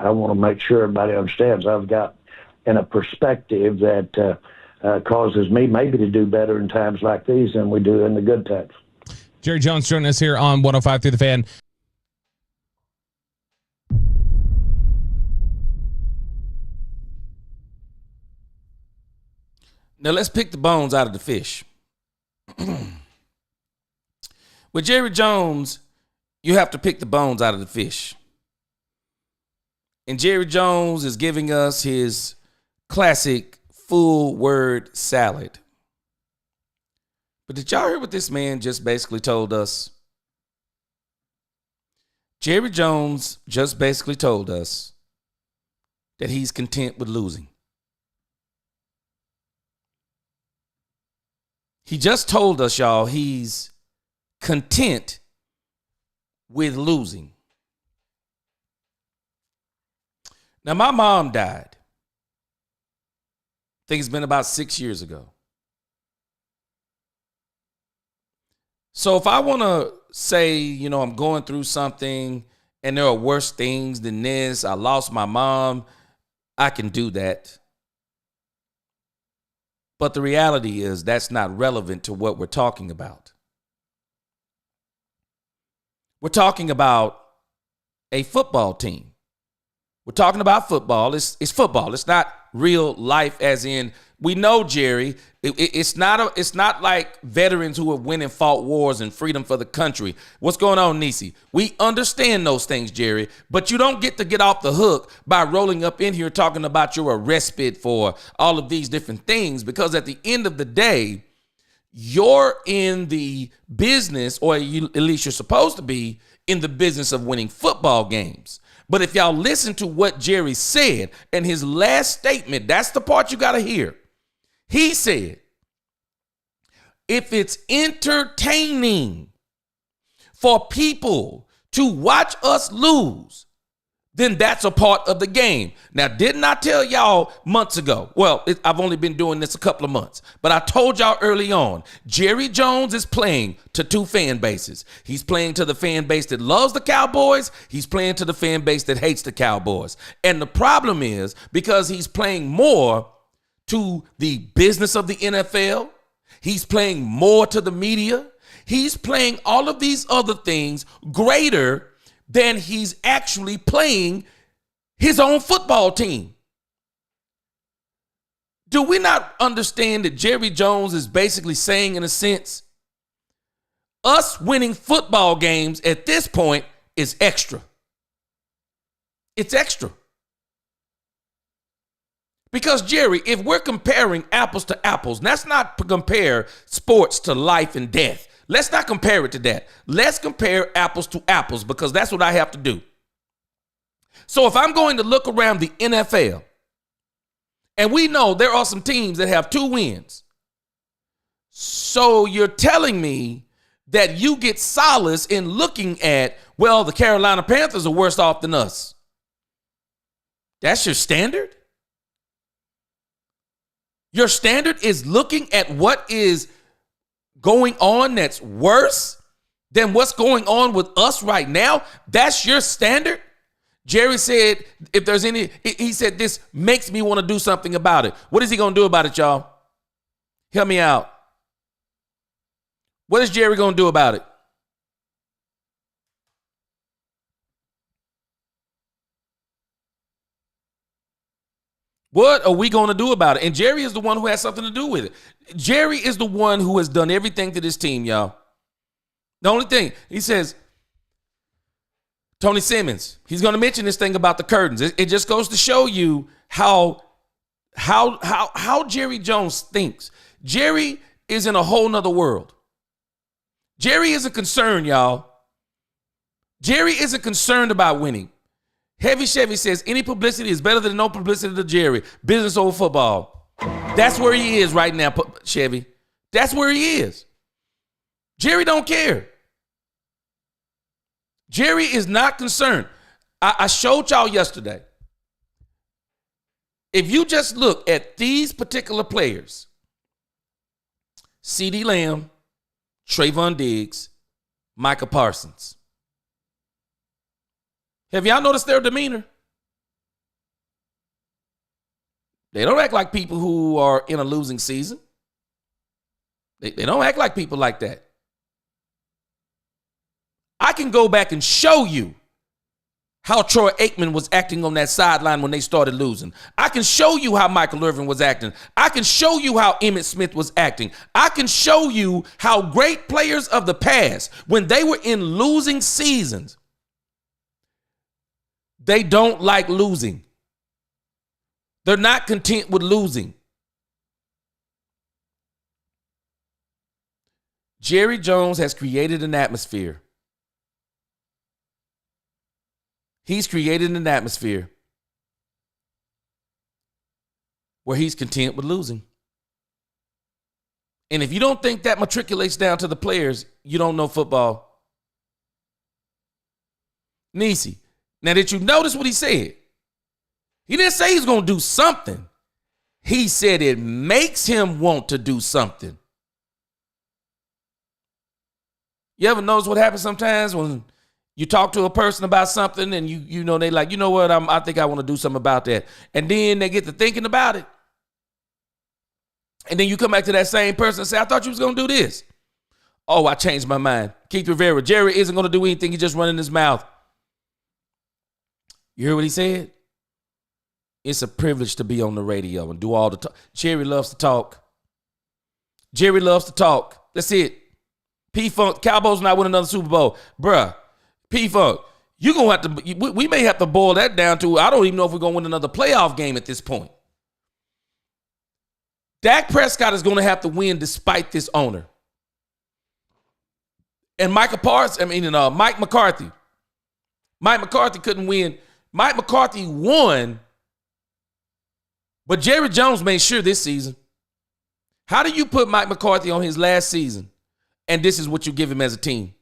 I want to make sure everybody understands I've got in a perspective that causes me maybe to do better in times like these than we do in the good times. Jerry Jones joining us here on 105 through the Fan. Now let's pick the bones out of the fish. With Jerry Jones, you have to pick the bones out of the fish. And Jerry Jones is giving us his classic full word salad. But did y'all hear what this man just basically told us? Jerry Jones just basically told us that he's content with losing. He just told us, y'all, he's content with losing. Now, my mom died. I think it's been about 6 years ago. So if I want to say, I'm going through something and there are worse things than this, I lost my mom, I can do that. But the reality is that's not relevant to what we're talking about. We're talking about a football team. We're talking about football. It's football. It's not real life, as in we know, Jerry. It's not like veterans who have went and fought wars and freedom for the country. What's going on, Nisi? We understand those things, Jerry, but you don't get to get off the hook by rolling up in here talking about your arrest bid for all of these different things, because at the end of the day, you're in the business, or at least you're supposed to be in the business of winning football games. But if y'all listen to what Jerry said in his last statement, that's the part you got to hear. He said, if it's entertaining for people to watch us lose, then that's a part of the game. Now, didn't I tell y'all months ago? Well, I've only been doing this a couple of months, but I told y'all early on, Jerry Jones is playing to two fan bases. He's playing to the fan base that loves the Cowboys. He's playing to the fan base that hates the Cowboys. And the problem is, because he's playing more to the business of the NFL, he's playing more to the media, he's playing all of these other things greater than he's actually playing his own football team. Do we not understand that Jerry Jones is basically saying, in a sense, us winning football games at this point is extra? It's extra. Because, Jerry, if we're comparing apples to apples, let's not compare sports to life and death. Let's not compare it to that. Let's compare apples to apples, because that's what I have to do. So if I'm going to look around the NFL, and we know there are some teams that have 2 wins, so you're telling me that you get solace in looking at, well, the Carolina Panthers are worse off than us. That's your standard? Your standard is looking at what is going on that's worse than what's going on with us right now? That's your standard? Jerry said, if there's any, he said, this makes me want to do something about it. What is he going to do about it, y'all? Help me out. What is Jerry going to do about it? What are we going to do about it? And Jerry is the one who has something to do with it. Jerry is the one who has done everything to this team, y'all. The only thing, he says, Tony Simmons, he's going to mention this thing about the curtains. It just goes to show you how Jerry Jones thinks. Jerry is in a whole nother world. Jerry isn't concerned, y'all. Jerry isn't concerned about winning. Heavy Chevy says any publicity is better than no publicity to Jerry. Business over football. That's where he is right now, Chevy. That's where he is. Jerry don't care. Jerry is not concerned. I showed y'all yesterday. If you just look at these particular players, CeeDee Lamb, Trayvon Diggs, Micah Parsons. Have y'all noticed their demeanor? They don't act like people who are in a losing season. They don't act like people like that. I can go back and show you how Troy Aikman was acting on that sideline when they started losing. I can show you how Michael Irvin was acting. I can show you how Emmitt Smith was acting. I can show you how great players of the past, when they were in losing seasons, they don't like losing. They're not content with losing. Jerry Jones has created an atmosphere. He's created an atmosphere where he's content with losing. And if you don't think that matriculates down to the players, you don't know football. Nisi, now did you notice what he said? He didn't say he's going to do something. He said it makes him want to do something. You ever notice what happens sometimes when you talk to a person about something and you know they like, you know what, I think I want to do something about that. And then they get to thinking about it. And then you come back to that same person and say, I thought you was going to do this. Oh, I changed my mind. Keith Rivera, Jerry isn't going to do anything. He's just running his mouth. You hear what he said? It's a privilege to be on the radio and do all the talk. Jerry loves to talk. Jerry loves to talk. That's it. P-Funk, Cowboys not win another Super Bowl. Bruh, P-Funk, you're going to have to, we may have to boil that down to, I don't even know if we're going to win another playoff game at this point. Dak Prescott is going to have to win despite this owner. And Mike McCarthy. Mike McCarthy couldn't win. Mike McCarthy won, but Jerry Jones made sure this season. How do you put Mike McCarthy on his last season, and this is what you give him as a team?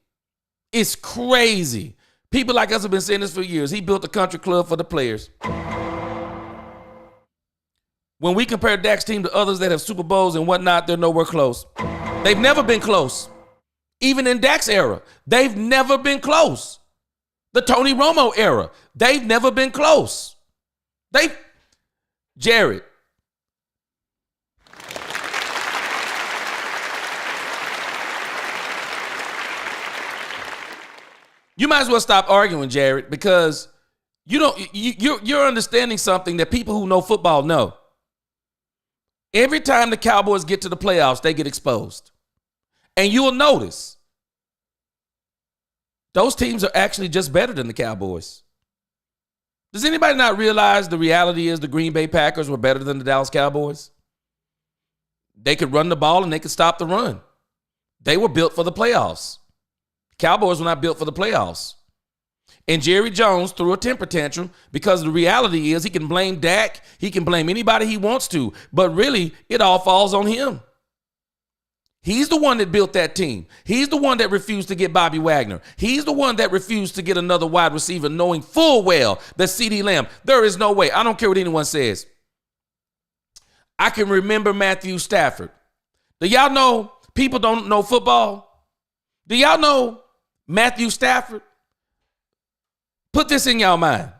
It's crazy. People like us have been saying this for years. He built a country club for the players. When we compare Dak's team to others that have Super Bowls and whatnot, they're nowhere close. They've never been close. Even in Dak's era, they've never been close. The Tony Romo era, they've never been close. Jared. You might as well stop arguing, Jared, because you're understanding something that people who know football know. Every time the Cowboys get to the playoffs, they get exposed. And you will notice those teams are actually just better than the Cowboys. Does anybody not realize the reality is the Green Bay Packers were better than the Dallas Cowboys? They could run the ball and they could stop the run. They were built for the playoffs. Cowboys were not built for the playoffs. And Jerry Jones threw a temper tantrum because the reality is he can blame Dak. He can blame anybody he wants to. But really, it all falls on him. He's the one that built that team. He's the one that refused to get Bobby Wagner. He's the one that refused to get another wide receiver, knowing full well that CeeDee Lamb, there is no way. I don't care what anyone says. I can remember Matthew Stafford. Do y'all know people don't know football? Do y'all know Matthew Stafford? Put this in y'all mind.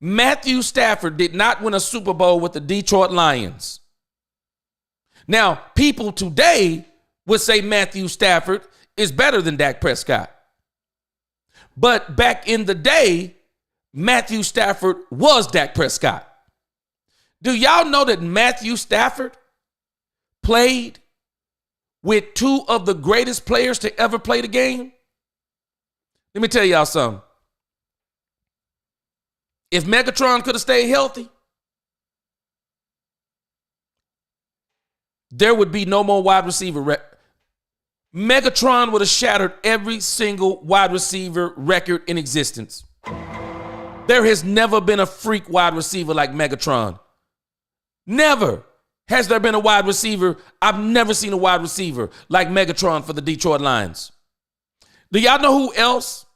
Matthew Stafford did not win a Super Bowl with the Detroit Lions. Now, people today would say Matthew Stafford is better than Dak Prescott. But back in the day, Matthew Stafford was Dak Prescott. Do y'all know that Matthew Stafford played with two of the greatest players to ever play the game? Let me tell y'all something. If Megatron could have stayed healthy, there would be no more wide receiver. Megatron would have shattered every single wide receiver record in existence. There has never been a freak wide receiver like Megatron. Never has there been a wide receiver. I've never seen a wide receiver like Megatron for the Detroit Lions. Do y'all know who else?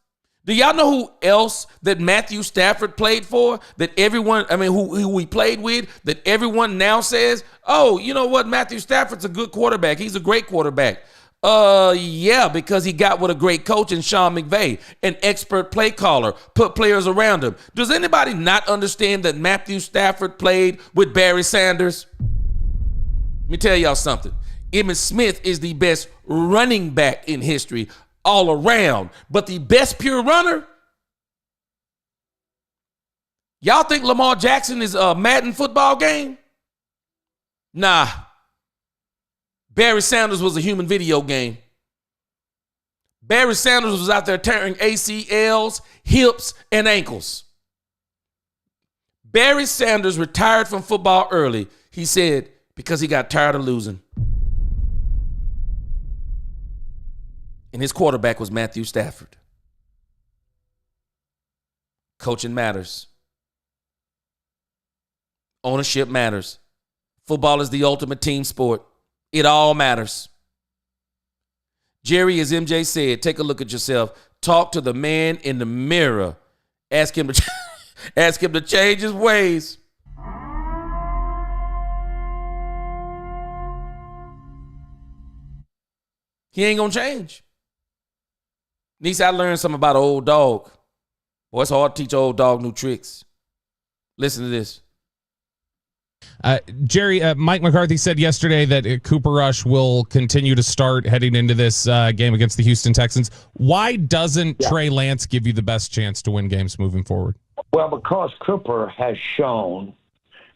Do y'all know who else that Matthew Stafford played for? That everyone, who he played with, that everyone now says, oh, you know what? Matthew Stafford's a good quarterback. He's a great quarterback. Yeah, because he got with a great coach in Sean McVay, an expert play caller, put players around him. Does anybody not understand that Matthew Stafford played with Barry Sanders? Let me tell y'all something. Emmitt Smith is the best running back in history all around, but the best pure runner? Y'all think Lamar Jackson is a Madden football game? Nah. Barry Sanders was a human video game. Barry Sanders was out there tearing ACLs, hips, and ankles. Barry Sanders retired from football early, he said, because he got tired of losing. And his quarterback was Matthew Stafford. Coaching matters. Ownership matters. Football is the ultimate team sport. It all matters. Jerry, as MJ said, take a look at yourself. Talk to the man in the mirror. Ask him to change his ways. He ain't gonna change. Niece, I learned something about an old dog. Boy, it's hard to teach an old dog new tricks. Listen to this. Jerry, Mike McCarthy said yesterday that Cooper Rush will continue to start heading into this game against the Houston Texans. Why doesn't Trey Lance give you the best chance to win games moving forward? Well, because Cooper has shown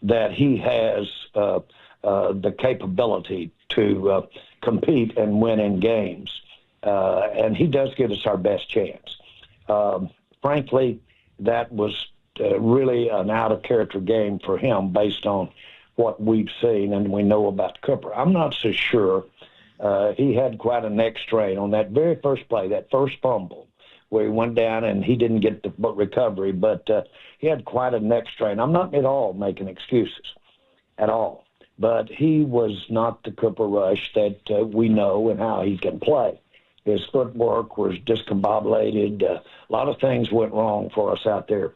that he has the capability to compete and win in games, and he does give us our best chance. Frankly, that was really an out-of-character game for him based on what we've seen and we know about Cooper. I'm not so sure. He had quite a neck strain on that very first play, that first fumble, where he went down and he didn't get the recovery, but he had quite a neck strain. I'm not at all making excuses, at all. But he was not the Cooper Rush that we know and how he can play. His footwork was discombobulated. A lot of things went wrong for us out there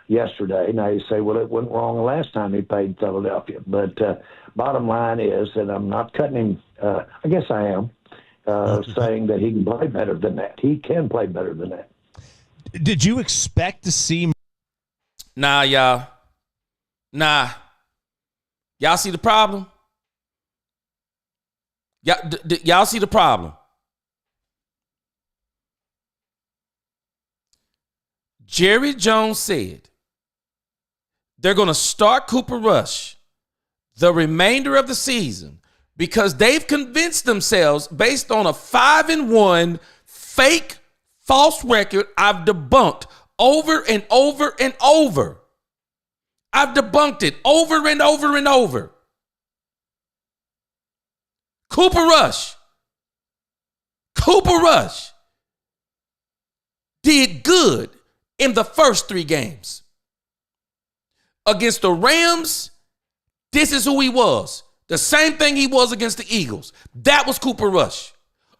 yesterday. Now you say, well, it went wrong the last time he played Philadelphia. But bottom line is, and I'm not cutting him, I guess I am, saying that he can play better than that. He can play better than that. Did you expect to see? Nah, y'all. Nah. Y'all see the problem? Y'all see the problem? Jerry Jones said they're going to start Cooper Rush the remainder of the season because they've convinced themselves, based on a 5-1 fake false record I've debunked over and over and over. I've debunked it over and over and over. Cooper Rush did good in the first 3 games. Against the Rams, this is who he was. The same thing he was against the Eagles. That was Cooper Rush.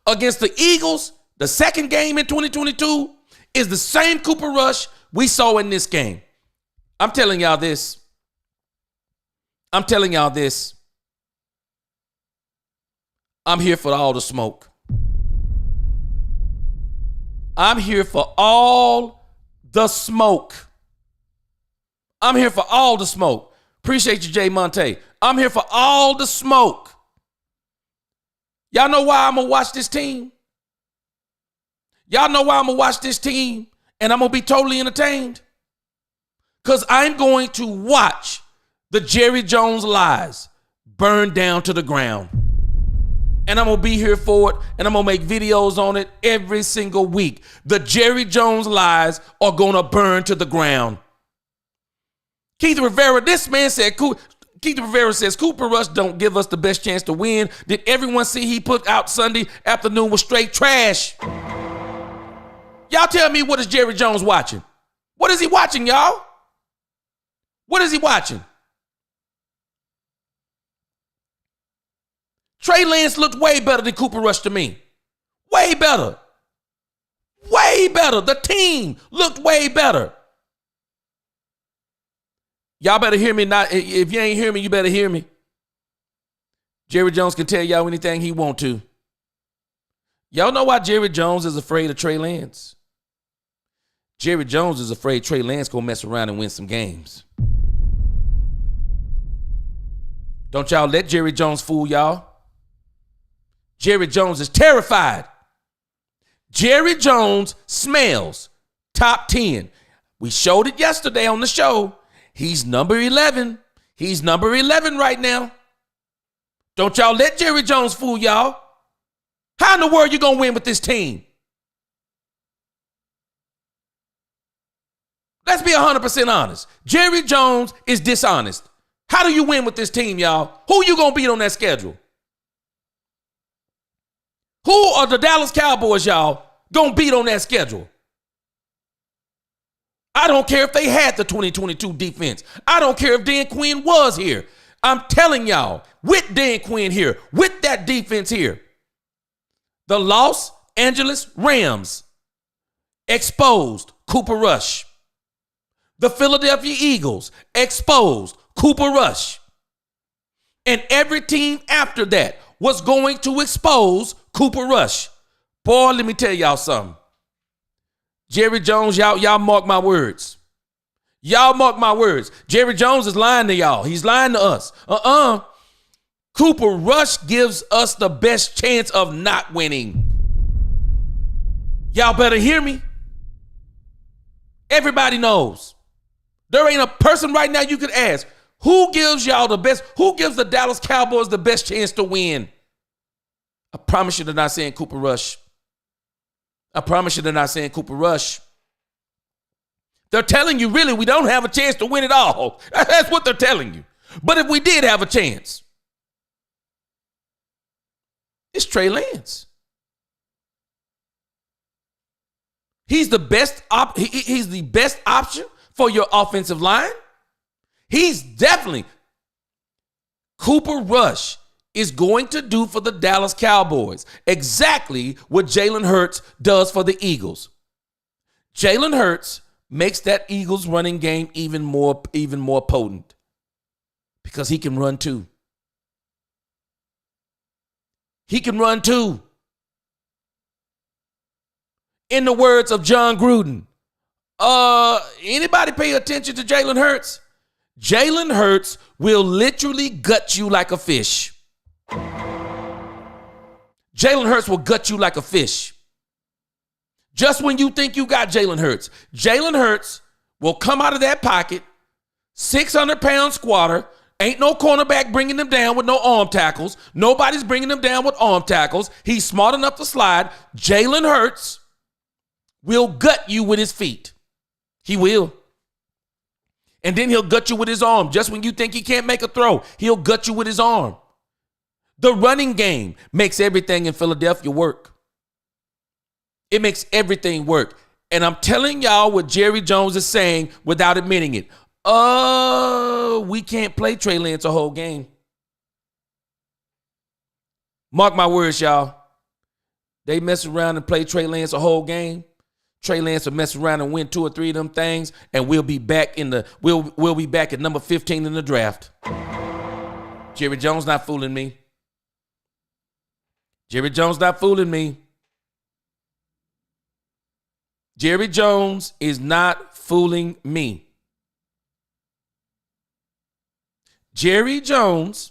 Against the Eagles, the second game in 2022 is the same Cooper Rush we saw in this game. I'm telling y'all this. I'm here for all the smoke. I'm here for all the smoke. Appreciate you, Jay Monte. I'm here for all the smoke. Y'all know why I'm going to watch this team? And I'm going to be totally entertained? Because I'm going to watch the Jerry Jones lies burn down to the ground. And I'm going to be here for it, and I'm going to make videos on it every single week. The Jerry Jones lies are going to burn to the ground. Keith Rivera says Cooper Rush don't give us the best chance to win. Did everyone see he put out Sunday afternoon was straight trash? Y'all tell me, what is Jerry Jones watching? What is he watching, y'all? What is he watching? Trey Lance looked way better than Cooper Rush to me. Way better. The team looked way better. Y'all better hear me. If you ain't hear me, you better hear me. Jerry Jones can tell y'all anything he want to. Y'all know why Jerry Jones is afraid of Trey Lance? Jerry Jones is afraid Trey Lance gonna mess around and win some games. Don't y'all let Jerry Jones fool y'all. Jerry Jones is terrified. Jerry Jones smells top 10. We showed it yesterday on the show. He's number 11. He's number 11 right now. Don't y'all let Jerry Jones fool y'all. How in the world you going to win with this team? Let's be 100% honest. Jerry Jones is dishonest. How do you win with this team, y'all? Who you going to beat on that schedule? Who are the Dallas Cowboys, y'all, going to beat on that schedule? I don't care if they had the 2022 defense. I don't care if Dan Quinn was here. I'm telling y'all, with Dan Quinn here, with that defense here, the Los Angeles Rams exposed Cooper Rush. The Philadelphia Eagles exposed Cooper Rush. And every team after that was going to expose Cooper Rush. Boy, let me tell y'all something. Jerry Jones, y'all mark my words. Y'all mark my words. Jerry Jones is lying to y'all. He's lying to us. Cooper Rush gives us the best chance of not winning. Y'all better hear me. Everybody knows. There ain't a person right now you could ask, who gives y'all the best, who gives the Dallas Cowboys the best chance to win? I promise you they're not saying Cooper Rush. I promise you they're not saying Cooper Rush. They're telling you, really, we don't have a chance to win it all. That's what they're telling you. But if we did have a chance, it's Trey Lance. He's the best he's the best option for your offensive line. He's definitely, Cooper Rush is going to do for the Dallas Cowboys exactly what Jalen Hurts does for the Eagles. Jalen Hurts makes that Eagles running game even more potent because he can run too. He can run too. In the words of John Gruden, anybody pay attention to Jalen Hurts? Jalen Hurts will literally gut you like a fish. Jalen Hurts will gut you like a fish. Just when you think you got Jalen Hurts will come out of that pocket, 600-pound squatter, ain't no cornerback bringing him down with no arm tackles. Nobody's bringing him down with arm tackles. He's smart enough to slide. Jalen Hurts will gut you with his feet. He will. And then he'll gut you with his arm. Just when you think he can't make a throw, he'll gut you with his arm. The running game makes everything in Philadelphia work. It makes everything work. And I'm telling y'all what Jerry Jones is saying without admitting it. We can't play Trey Lance a whole game. Mark my words, y'all. They mess around and play Trey Lance a whole game. Trey Lance will mess around and win 2 or 3 of them things, and we'll be back we'll be back at number 15 in the draft. Jerry Jones not fooling me. Jerry Jones not fooling me. Jerry Jones is not fooling me. Jerry Jones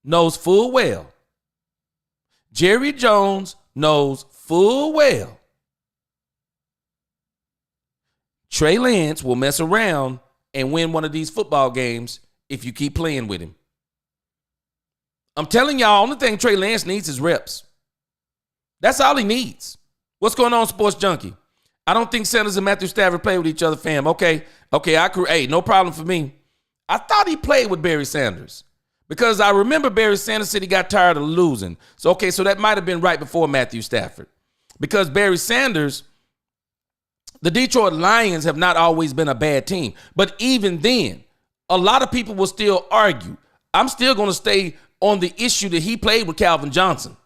knows full well. Jerry Jones knows full well Trey Lance will mess around and win one of these football games if you keep playing with him. I'm telling y'all, only thing Trey Lance needs is reps. That's all he needs. What's going on, Sports Junkie? I don't think Sanders and Matthew Stafford play with each other, fam. Okay, hey, no problem for me. I thought he played with Barry Sanders because I remember Barry Sanders said he got tired of losing. So that might have been right before Matthew Stafford because Barry Sanders, the Detroit Lions have not always been a bad team. But even then, a lot of people will still argue. I'm still going to stay on the issue that he played with Calvin Johnson.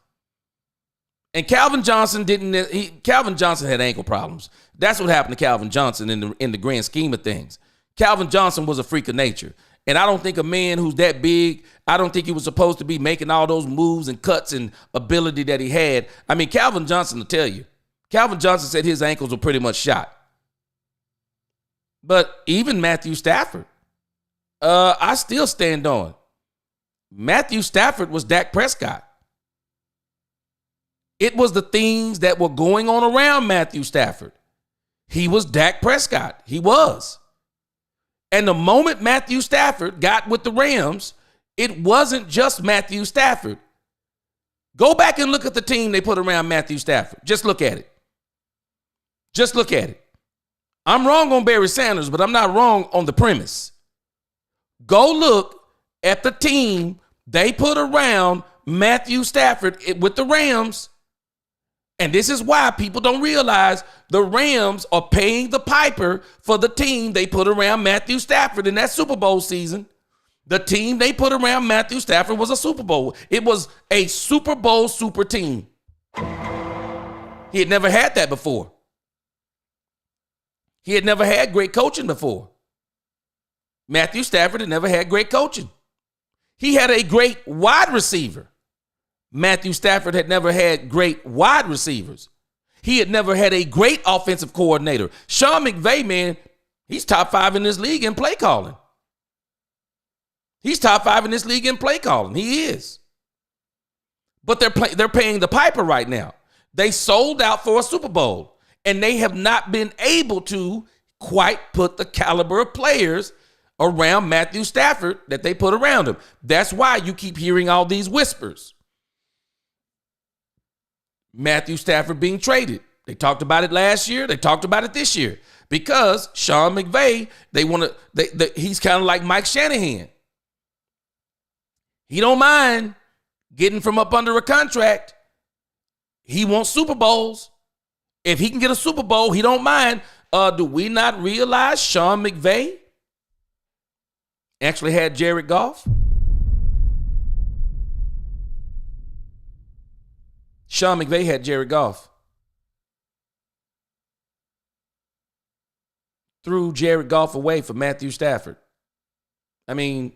And Calvin Johnson had ankle problems. That's what happened to Calvin Johnson in the grand scheme of things. Calvin Johnson was a freak of nature. And I don't think a man who's that big, I don't think he was supposed to be making all those moves and cuts and ability that he had. I mean, Calvin Johnson will tell you. Calvin Johnson said his ankles were pretty much shot. But even Matthew Stafford, I still stand on. Matthew Stafford was Dak Prescott. It was the things that were going on around Matthew Stafford. He was Dak Prescott. He was. And the moment Matthew Stafford got with the Rams, it wasn't just Matthew Stafford. Go back and look at the team they put around Matthew Stafford. Just look at it. Just look at it. I'm wrong on Barry Sanders, but I'm not wrong on the premise. Go look at the team they put around Matthew Stafford with the Rams. And this is why people don't realize the Rams are paying the piper for the team they put around Matthew Stafford in that Super Bowl season. The team they put around Matthew Stafford was a Super Bowl. It was a Super Bowl super team. He had never had that before. He had never had great coaching before. Matthew Stafford had never had great coaching. He had a great wide receiver. Matthew Stafford had never had great wide receivers. He had never had a great offensive coordinator. Sean McVay, man, he's top 5 in this league in play calling. He's top 5 in this league in play calling. He is. But they're paying the piper right now. They sold out for a Super Bowl, and they have not been able to quite put the caliber of players around Matthew Stafford that they put around him. That's why you keep hearing all these whispers. Matthew Stafford being traded. They talked about it last year. They talked about it this year because Sean McVay, he's kind of like Mike Shanahan. He don't mind getting from up under a contract. He wants Super Bowls. If he can get a Super Bowl, he don't mind. Do we not realize Sean McVay actually had Jared Goff? Sean McVay had Jared Goff. Threw Jared Goff away for Matthew Stafford. I mean,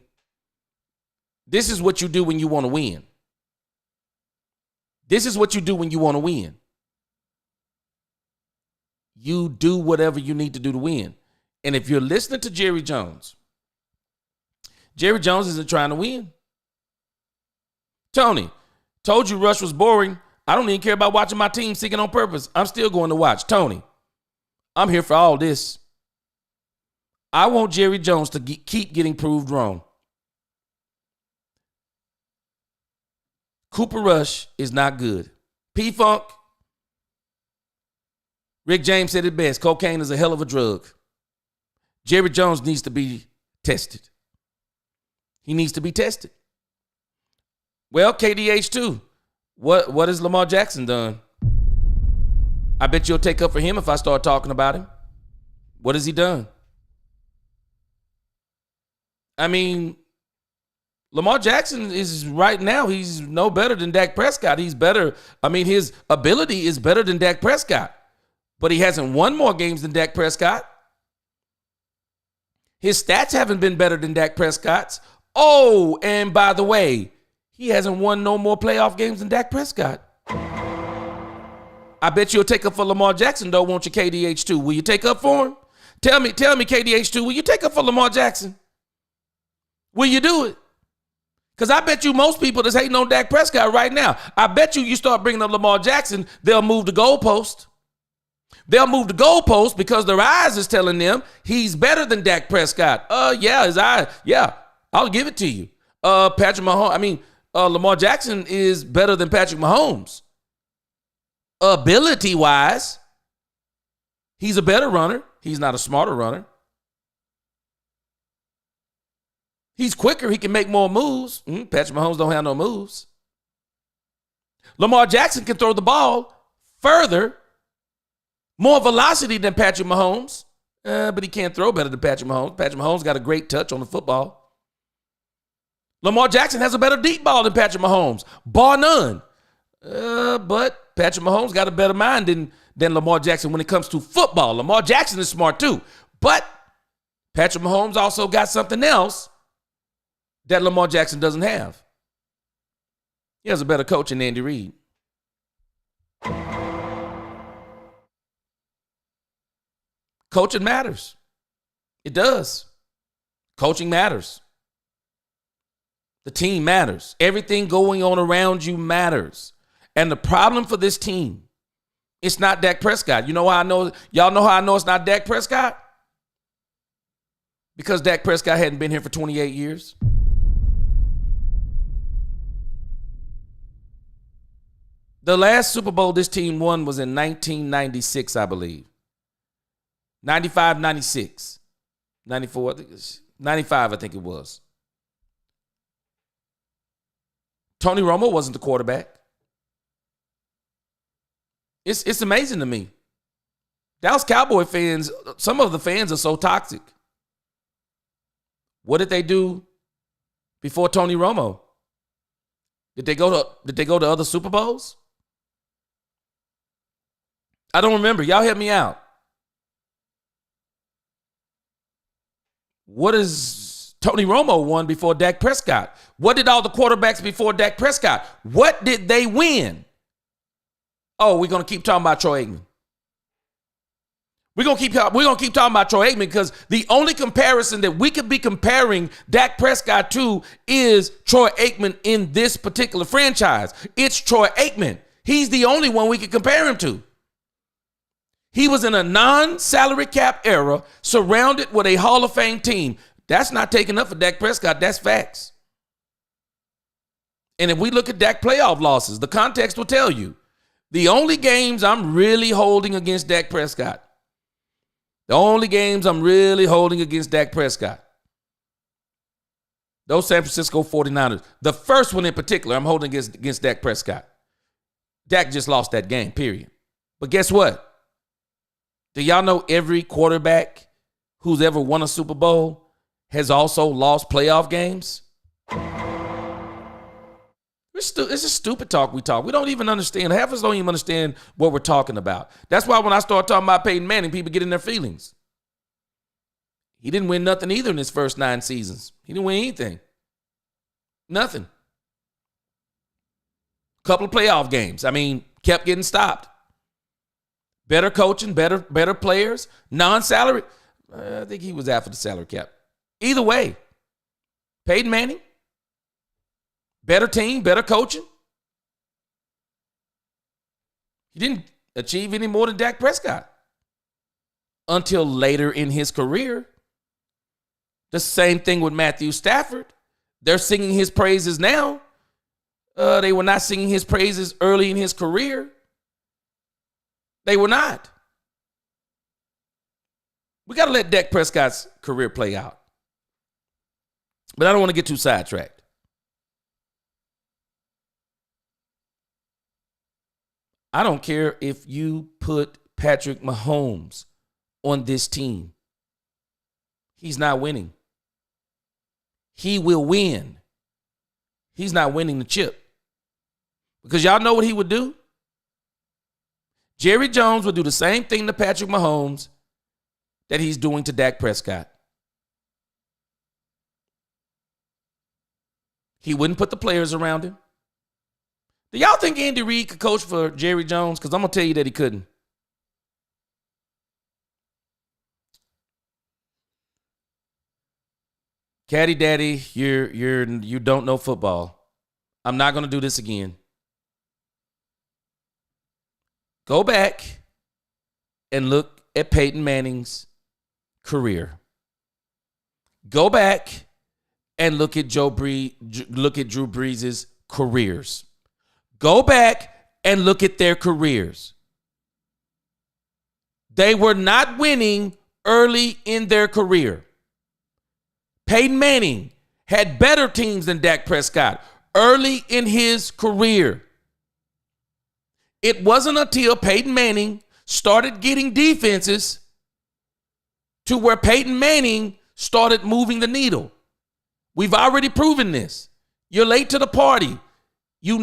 this is what you do when you want to win. This is what you do when you want to win. You do whatever you need to do to win. And if you're listening to Jerry Jones isn't trying to win. Tony, told you Rush was boring. I don't even care about watching my team singing on purpose. I'm still going to watch. Tony, I'm here for all this. I want Jerry Jones to keep getting proved wrong. Cooper Rush is not good. P-Funk, Rick James said it best. Cocaine is a hell of a drug. Jerry Jones needs to be tested. He needs to be tested. Well, KDH2, what has Lamar Jackson done? I bet you'll take up for him if I start talking about him. What has he done? I mean, Lamar Jackson is right now, he's no better than Dak Prescott. He's better. I mean, his ability is better than Dak Prescott. But he hasn't won more games than Dak Prescott. His stats haven't been better than Dak Prescott's. Oh, and by the way, he hasn't won no more playoff games than Dak Prescott. I bet you'll take up for Lamar Jackson, though, won't you, KDH2? Will you take up for him? Tell me, KDH2, will you take up for Lamar Jackson? Will you do it? Because I bet you most people that's hating on Dak Prescott right now, I bet you start bringing up Lamar Jackson, they'll move the goalpost. They'll move the goalpost because their eyes is telling them he's better than Dak Prescott. Yeah, his eye. Yeah, I'll give it to you. Lamar Jackson is better than Patrick Mahomes. Ability-wise, he's a better runner. He's not a smarter runner. He's quicker. He can make more moves. Patrick Mahomes don't have no moves. Lamar Jackson can throw the ball further, more velocity than Patrick Mahomes, but he can't throw better than Patrick Mahomes. Patrick Mahomes got a great touch on the football. Lamar Jackson has a better deep ball than Patrick Mahomes, bar none. But Patrick Mahomes got a better mind than Lamar Jackson when it comes to football. Lamar Jackson is smart too, but Patrick Mahomes also got something else that Lamar Jackson doesn't have. He has a better coach than Andy Reid. Coaching matters. It does. Coaching matters. The team matters. Everything going on around you matters. And the problem for this team, it's not Dak Prescott. You know how I know? Y'all know how I know it's not Dak Prescott? Because Dak Prescott hadn't been here for 28 years. The last Super Bowl this team won was in 1996, I believe. 95, 96. 94, 95, I think it was. Tony Romo wasn't the quarterback. It's amazing to me. Dallas Cowboy fans, some of the fans are so toxic. What did they do before Tony Romo? Did they go to other Super Bowls? I don't remember. Y'all help me out. What is Tony Romo won before Dak Prescott? What did all the quarterbacks before Dak Prescott? What did they win? Oh, we're going to keep talking about Troy Aikman. We're going to keep talking about Troy Aikman because the only comparison that we could be comparing Dak Prescott to is Troy Aikman in this particular franchise. It's Troy Aikman. He's the only one we could compare him to. He was in a non-salary cap era, surrounded with a Hall of Fame team. That's not taking up for Dak Prescott. That's facts. And if we look at Dak playoff losses, the context will tell you. The only games I'm really holding against Dak Prescott. Those San Francisco 49ers. The first one in particular, I'm holding against Dak Prescott. Dak just lost that game, period. But guess what? Do y'all know every quarterback who's ever won a Super Bowl has also lost playoff games? It's just stupid talk we talk. We don't even understand. Half of us don't even understand what we're talking about. That's why when I start talking about Peyton Manning, people get in their feelings. He didn't win nothing either in his first 9 seasons. He didn't win anything. Nothing. Couple of playoff games. I mean, kept getting stopped. Better coaching, better players, non-salary. I think he was after the salary cap. Either way, Peyton Manning, better team, better coaching. He didn't achieve any more than Dak Prescott until later in his career. The same thing with Matthew Stafford. They're singing his praises now. They were not singing his praises early in his career. They were not. We got to let Dak Prescott's career play out. But I don't want to get too sidetracked. I don't care if you put Patrick Mahomes on this team. He's not winning. He will win. He's not winning the chip. Because y'all know what he would do? Jerry Jones would do the same thing to Patrick Mahomes that he's doing to Dak Prescott. He wouldn't put the players around him. Do y'all think Andy Reid could coach for Jerry Jones? Because I'm going to tell you that he couldn't. Caddy Daddy, you don't know football. I'm not going to do this again. Go back and look at Peyton Manning's career. Go back and look at Drew Brees' careers. Go back and look at their careers. They were not winning early in their career. Peyton Manning had better teams than Dak Prescott early in his career. It wasn't until Peyton Manning started getting defenses to where Peyton Manning started moving the needle. We've already proven this. You're late to the party. You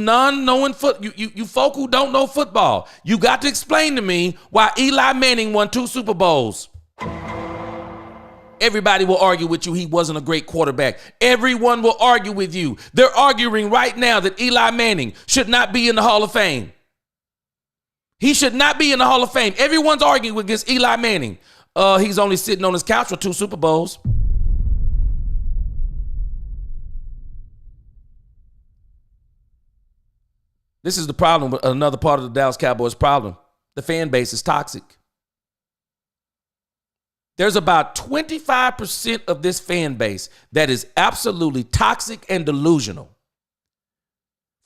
you folk who don't know football. You got to explain to me why Eli Manning won 2 Super Bowls. Everybody will argue with you he wasn't a great quarterback. Everyone will argue with you. They're arguing right now that Eli Manning should not be in the Hall of Fame. He should not be in the Hall of Fame. Everyone's arguing against Eli Manning. He's only sitting on his couch for 2 Super Bowls. This is the problem, another part of the Dallas Cowboys problem. The fan base is toxic. There's about 25% of this fan base that is absolutely toxic and delusional.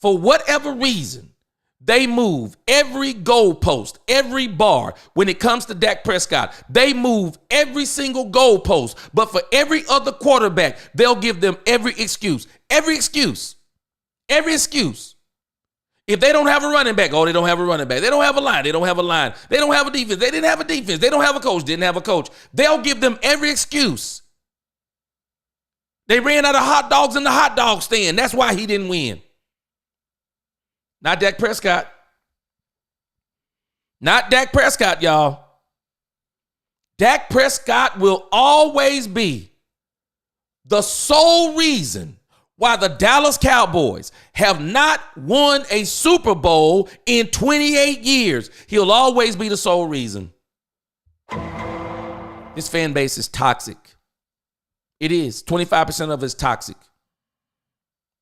For whatever reason, they move every goalpost, every bar when it comes to Dak Prescott. They move every single goalpost. But for every other quarterback, they'll give them every excuse. Every excuse. Every excuse. If they don't have a running back, they don't have a running back. They don't have a line. They don't have a line. They don't have a defense. They didn't have a defense. They don't have a coach. Didn't have a coach. They'll give them every excuse. They ran out of hot dogs in the hot dog stand. That's why he didn't win. Not Dak Prescott. Not Dak Prescott, y'all. Dak Prescott will always be the sole reason why the Dallas Cowboys have not won a Super Bowl in 28 years. He'll always be the sole reason. This fan base is toxic. It is. 25% of it is toxic.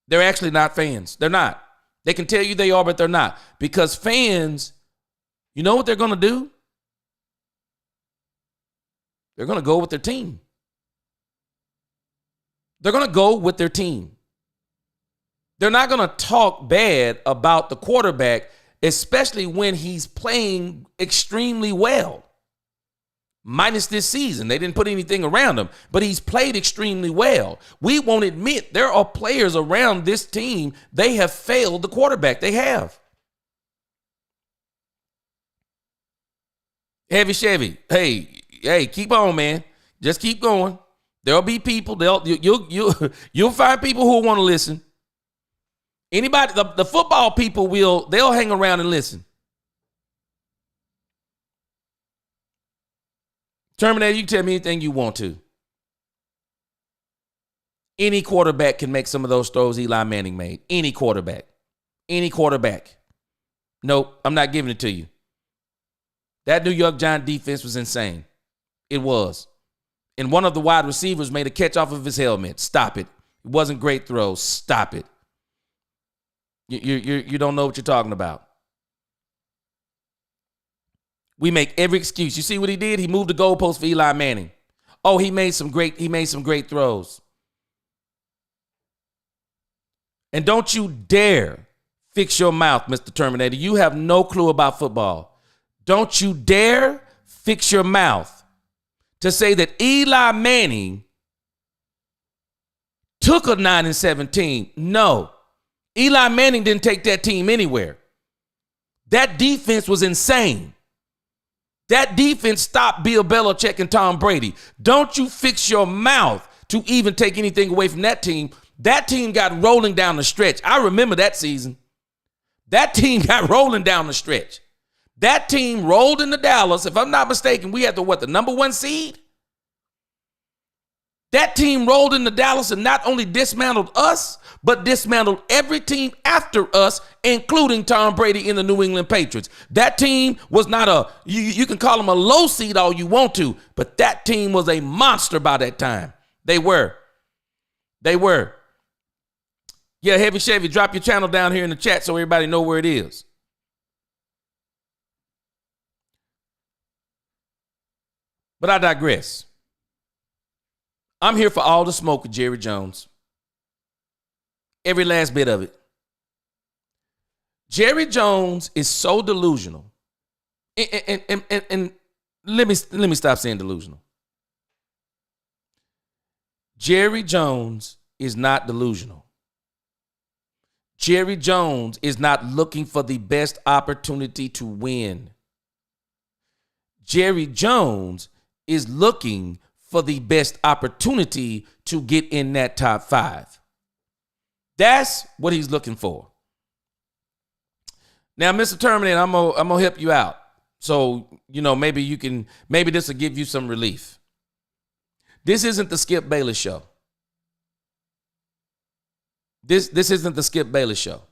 They're actually not fans. They're not. They can tell you they are, but they're not. Because fans, you know what they're going to do? They're going to go with their team. They're going to go with their team. They're not going to talk bad about the quarterback, especially when he's playing extremely well. Minus this season. They didn't put anything around him, but he's played extremely well. We won't admit there are players around this team, they have failed the quarterback. They have. Heavy Chevy, hey, keep on, man. Just keep going. There'll be people. You'll find people who want to listen. Anybody, the football people they'll hang around and listen. Terminator, you can tell me anything you want to. Any quarterback can make some of those throws Eli Manning made. Any quarterback. Any quarterback. Nope, I'm not giving it to you. That New York Giant defense was insane. It was. And one of the wide receivers made a catch off of his helmet. Stop it. It wasn't great throws. Stop it. You don't know what you're talking about. We make every excuse. You see what he did? He moved the goalpost for Eli Manning. Oh, he made some great throws. And don't you dare fix your mouth, Mr. Terminator. You have no clue about football. Don't you dare fix your mouth to say that Eli Manning took a 9-17. No. Eli Manning didn't take that team anywhere. That defense was insane. That defense stopped Bill Belichick and Tom Brady. Don't you fix your mouth to even take anything away from that team. That team got rolling down the stretch. I remember that season. That team got rolling down the stretch. That team rolled into Dallas. If I'm not mistaken, we had the number 1 seed? That team rolled into Dallas and not only dismantled us, but dismantled every team after us, including Tom Brady and the New England Patriots. That team was not you can call them a low seed all you want to, but that team was a monster by that time. They were. Yeah, Heavy Chevy, drop your channel down here in the chat so everybody know where it is. But I digress. I'm here for all the smoke with Jerry Jones. Every last bit of it. Jerry Jones is so delusional. And let me stop saying delusional. Jerry Jones is not delusional. Jerry Jones is not looking for the best opportunity to win. Jerry Jones is looking for the best opportunity to get in that top 5. That's what he's looking for. Now, Mr. Terminator, I'm gonna help you out. So, maybe this will give you some relief. This isn't the Skip Bayless show. This isn't the Skip Bayless show.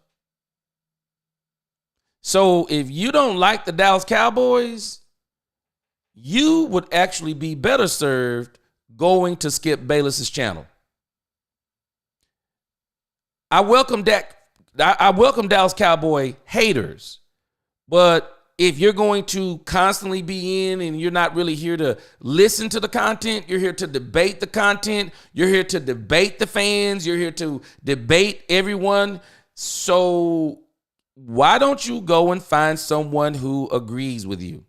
So if you don't like the Dallas Cowboys, you would actually be better served going to Skip Bayless's channel. I welcome Dallas Cowboy haters, but if you're going to constantly be in and you're not really here to listen to the content, you're here to debate the content, you're here to debate the fans, you're here to debate everyone. So why don't you go and find someone who agrees with you?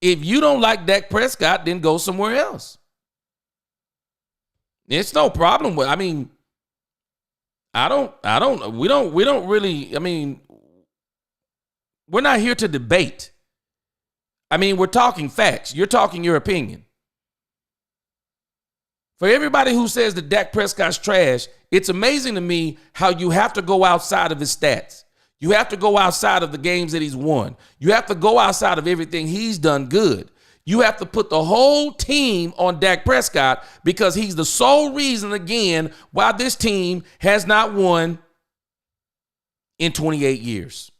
If you don't like Dak Prescott, then go somewhere else. It's no problem with, we don't really, we're not here to debate. We're talking facts. You're talking your opinion. For everybody who says that Dak Prescott's trash, it's amazing to me how you have to go outside of his stats. You have to go outside of the games that he's won. You have to go outside of everything he's done good. You have to put the whole team on Dak Prescott because he's the sole reason, again, why this team has not won in 28 years.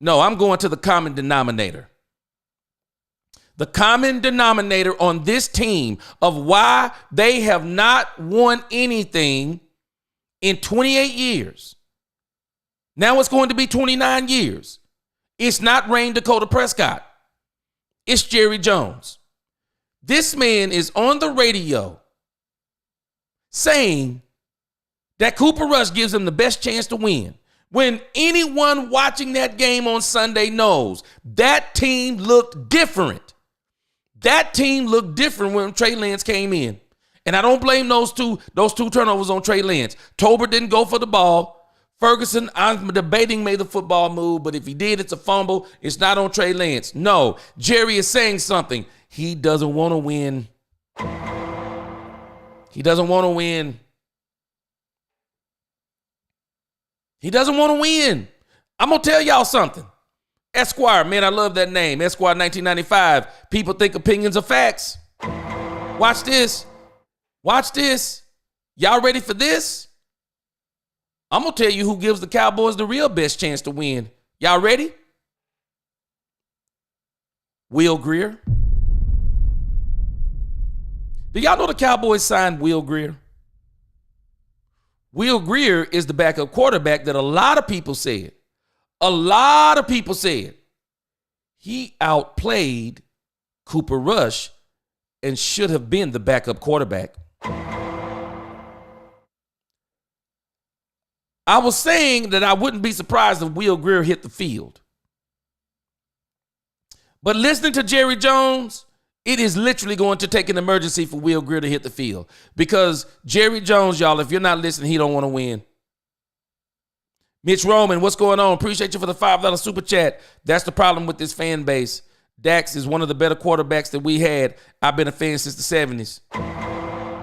No, I'm going to the common denominator. The common denominator on this team of why they have not won anything in 28 years. Now it's going to be 29 years. It's not Rain Dakota Prescott. It's Jerry Jones. This man is on the radio saying that Cooper Rush gives him the best chance to win. When anyone watching that game on Sunday knows that team looked different. That team looked different when Trey Lance came in. And I don't blame those two turnovers on Trey Lance. Tolbert didn't go for the ball. Ferguson, I'm debating, made the football move, but if he did, it's a fumble. It's not on Trey Lance. No, Jerry is saying something. He doesn't want to win. He doesn't want to win. He doesn't want to win. I'm going to tell y'all something. Esquire, man, I love that name. Esquire 1995. People think opinions are facts. Watch this. Watch this. Y'all ready for this? I'm going to tell you who gives the Cowboys the real best chance to win. Y'all ready? Will Grier. Do y'all know the Cowboys signed Will Grier? Will Grier is the backup quarterback that a lot of people said he outplayed Cooper Rush and should have been the backup quarterback. I was saying that I wouldn't be surprised if Will Grier hit the field. But listening to Jerry Jones, it is literally going to take an emergency for Will Grier to hit the field. Because Jerry Jones, y'all, if you're not listening, he don't want to win. Mitch Roman, what's going on? Appreciate you for the $5 super chat. That's the problem with this fan base. Dax is one of the better quarterbacks that we had. I've been a fan since the 70s.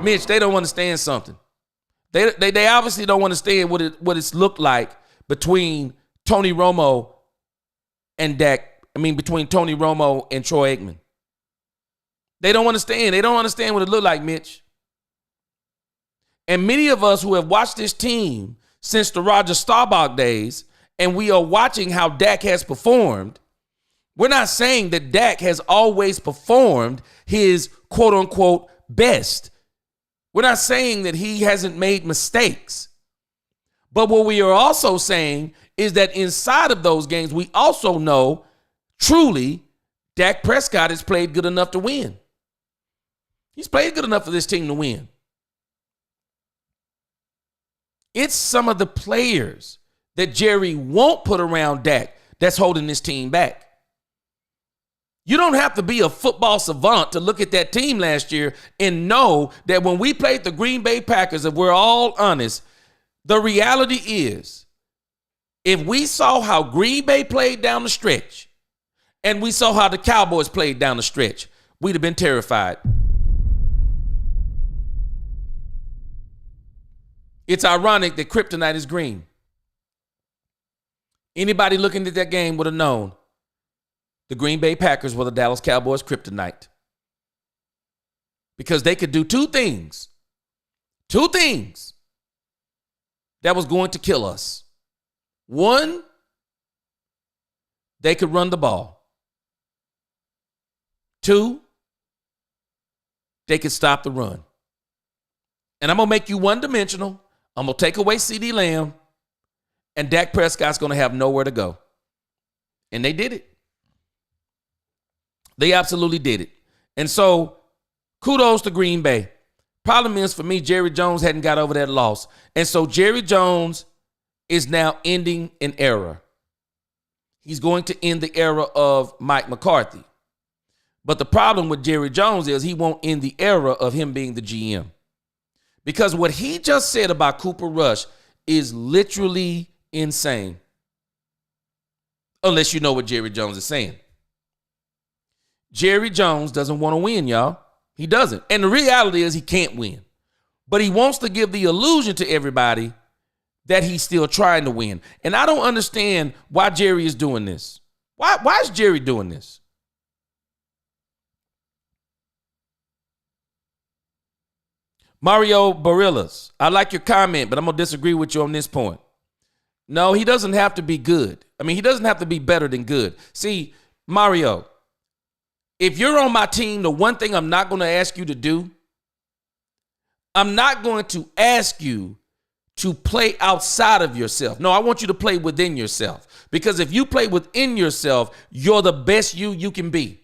Mitch, they don't understand something. They obviously don't understand what it's looked like between Tony Romo and between Tony Romo and Troy Aikman. They don't understand. They don't understand what it looked like, Mitch. And many of us who have watched this team since the Roger Staubach days, and we are watching how Dak has performed, we're not saying that Dak has always performed his quote-unquote best. We're not saying that he hasn't made mistakes. But what we are also saying is that inside of those games, we also know truly Dak Prescott has played good enough to win. He's played good enough for this team to win. It's some of the players that Jerry won't put around Dak that's holding this team back. You don't have to be a football savant to look at that team last year and know that when we played the Green Bay Packers, if we're all honest, the reality is if we saw how Green Bay played down the stretch and we saw how the Cowboys played down the stretch, we'd have been terrified. It's ironic that kryptonite is green. Anybody looking at that game would have known the Green Bay Packers were the Dallas Cowboys' kryptonite. Because they could do two things that was going to kill us. One, they could run the ball. Two, they could stop the run. And I'm going to make you one-dimensional. I'm going to take away CeeDee Lamb, and Dak Prescott's going to have nowhere to go. And they did it. They absolutely did it. And so, kudos to Green Bay. Problem is, for me, Jerry Jones hadn't got over that loss. And so, Jerry Jones is now ending an era. He's going to end the era of Mike McCarthy. But the problem with Jerry Jones is he won't end the era of him being the GM. Because what he just said about Cooper Rush is literally insane. Unless you know what Jerry Jones is saying. Jerry Jones doesn't want to win, y'all. He doesn't. And the reality is he can't win. But he wants to give the illusion to everybody that he's still trying to win. And I don't understand why Jerry is doing this. Why is Jerry doing this? Mario Barillas, I like your comment, but I'm going to disagree with you on this point. No, he doesn't have to be good. I mean, he doesn't have to be better than good. See, Mario, if you're on my team, the one thing I'm not going to ask you to do, I'm not going to ask you to play outside of yourself. No, I want you to play within yourself. Because if you play within yourself, you're the best you can be.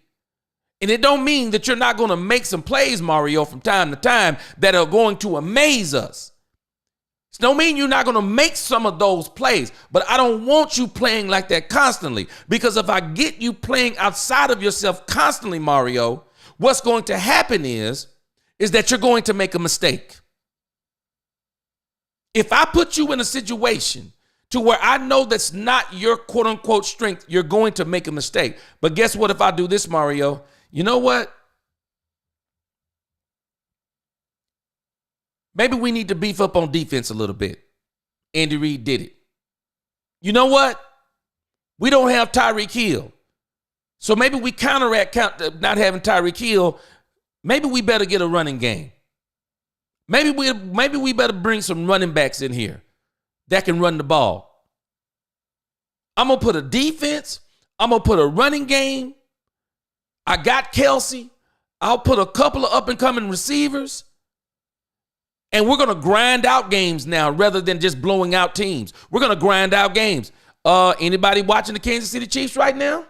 And it don't mean that you're not going to make some plays, Mario, from time to time that are going to amaze us. It don't mean you're not going to make some of those plays, but I don't want you playing like that constantly, because if I get you playing outside of yourself constantly, Mario, what's going to happen is that you're going to make a mistake. If I put you in a situation to where I know that's not your quote unquote strength, you're going to make a mistake. But guess what? If I do this, Mario, you know what? Maybe we need to beef up on defense a little bit. Andy Reid did it. You know what? We don't have Tyreek Hill. So maybe we counteract not having Tyreek Hill. Maybe we better get a running game. Maybe we better bring some running backs in here that can run the ball. I'm going to put a defense. I'm going to put a running game. I got Kelsey. I'll put a couple of up-and-coming receivers. And we're going to grind out games now rather than just blowing out teams. We're going to grind out games. Anybody watching the Kansas City Chiefs right now?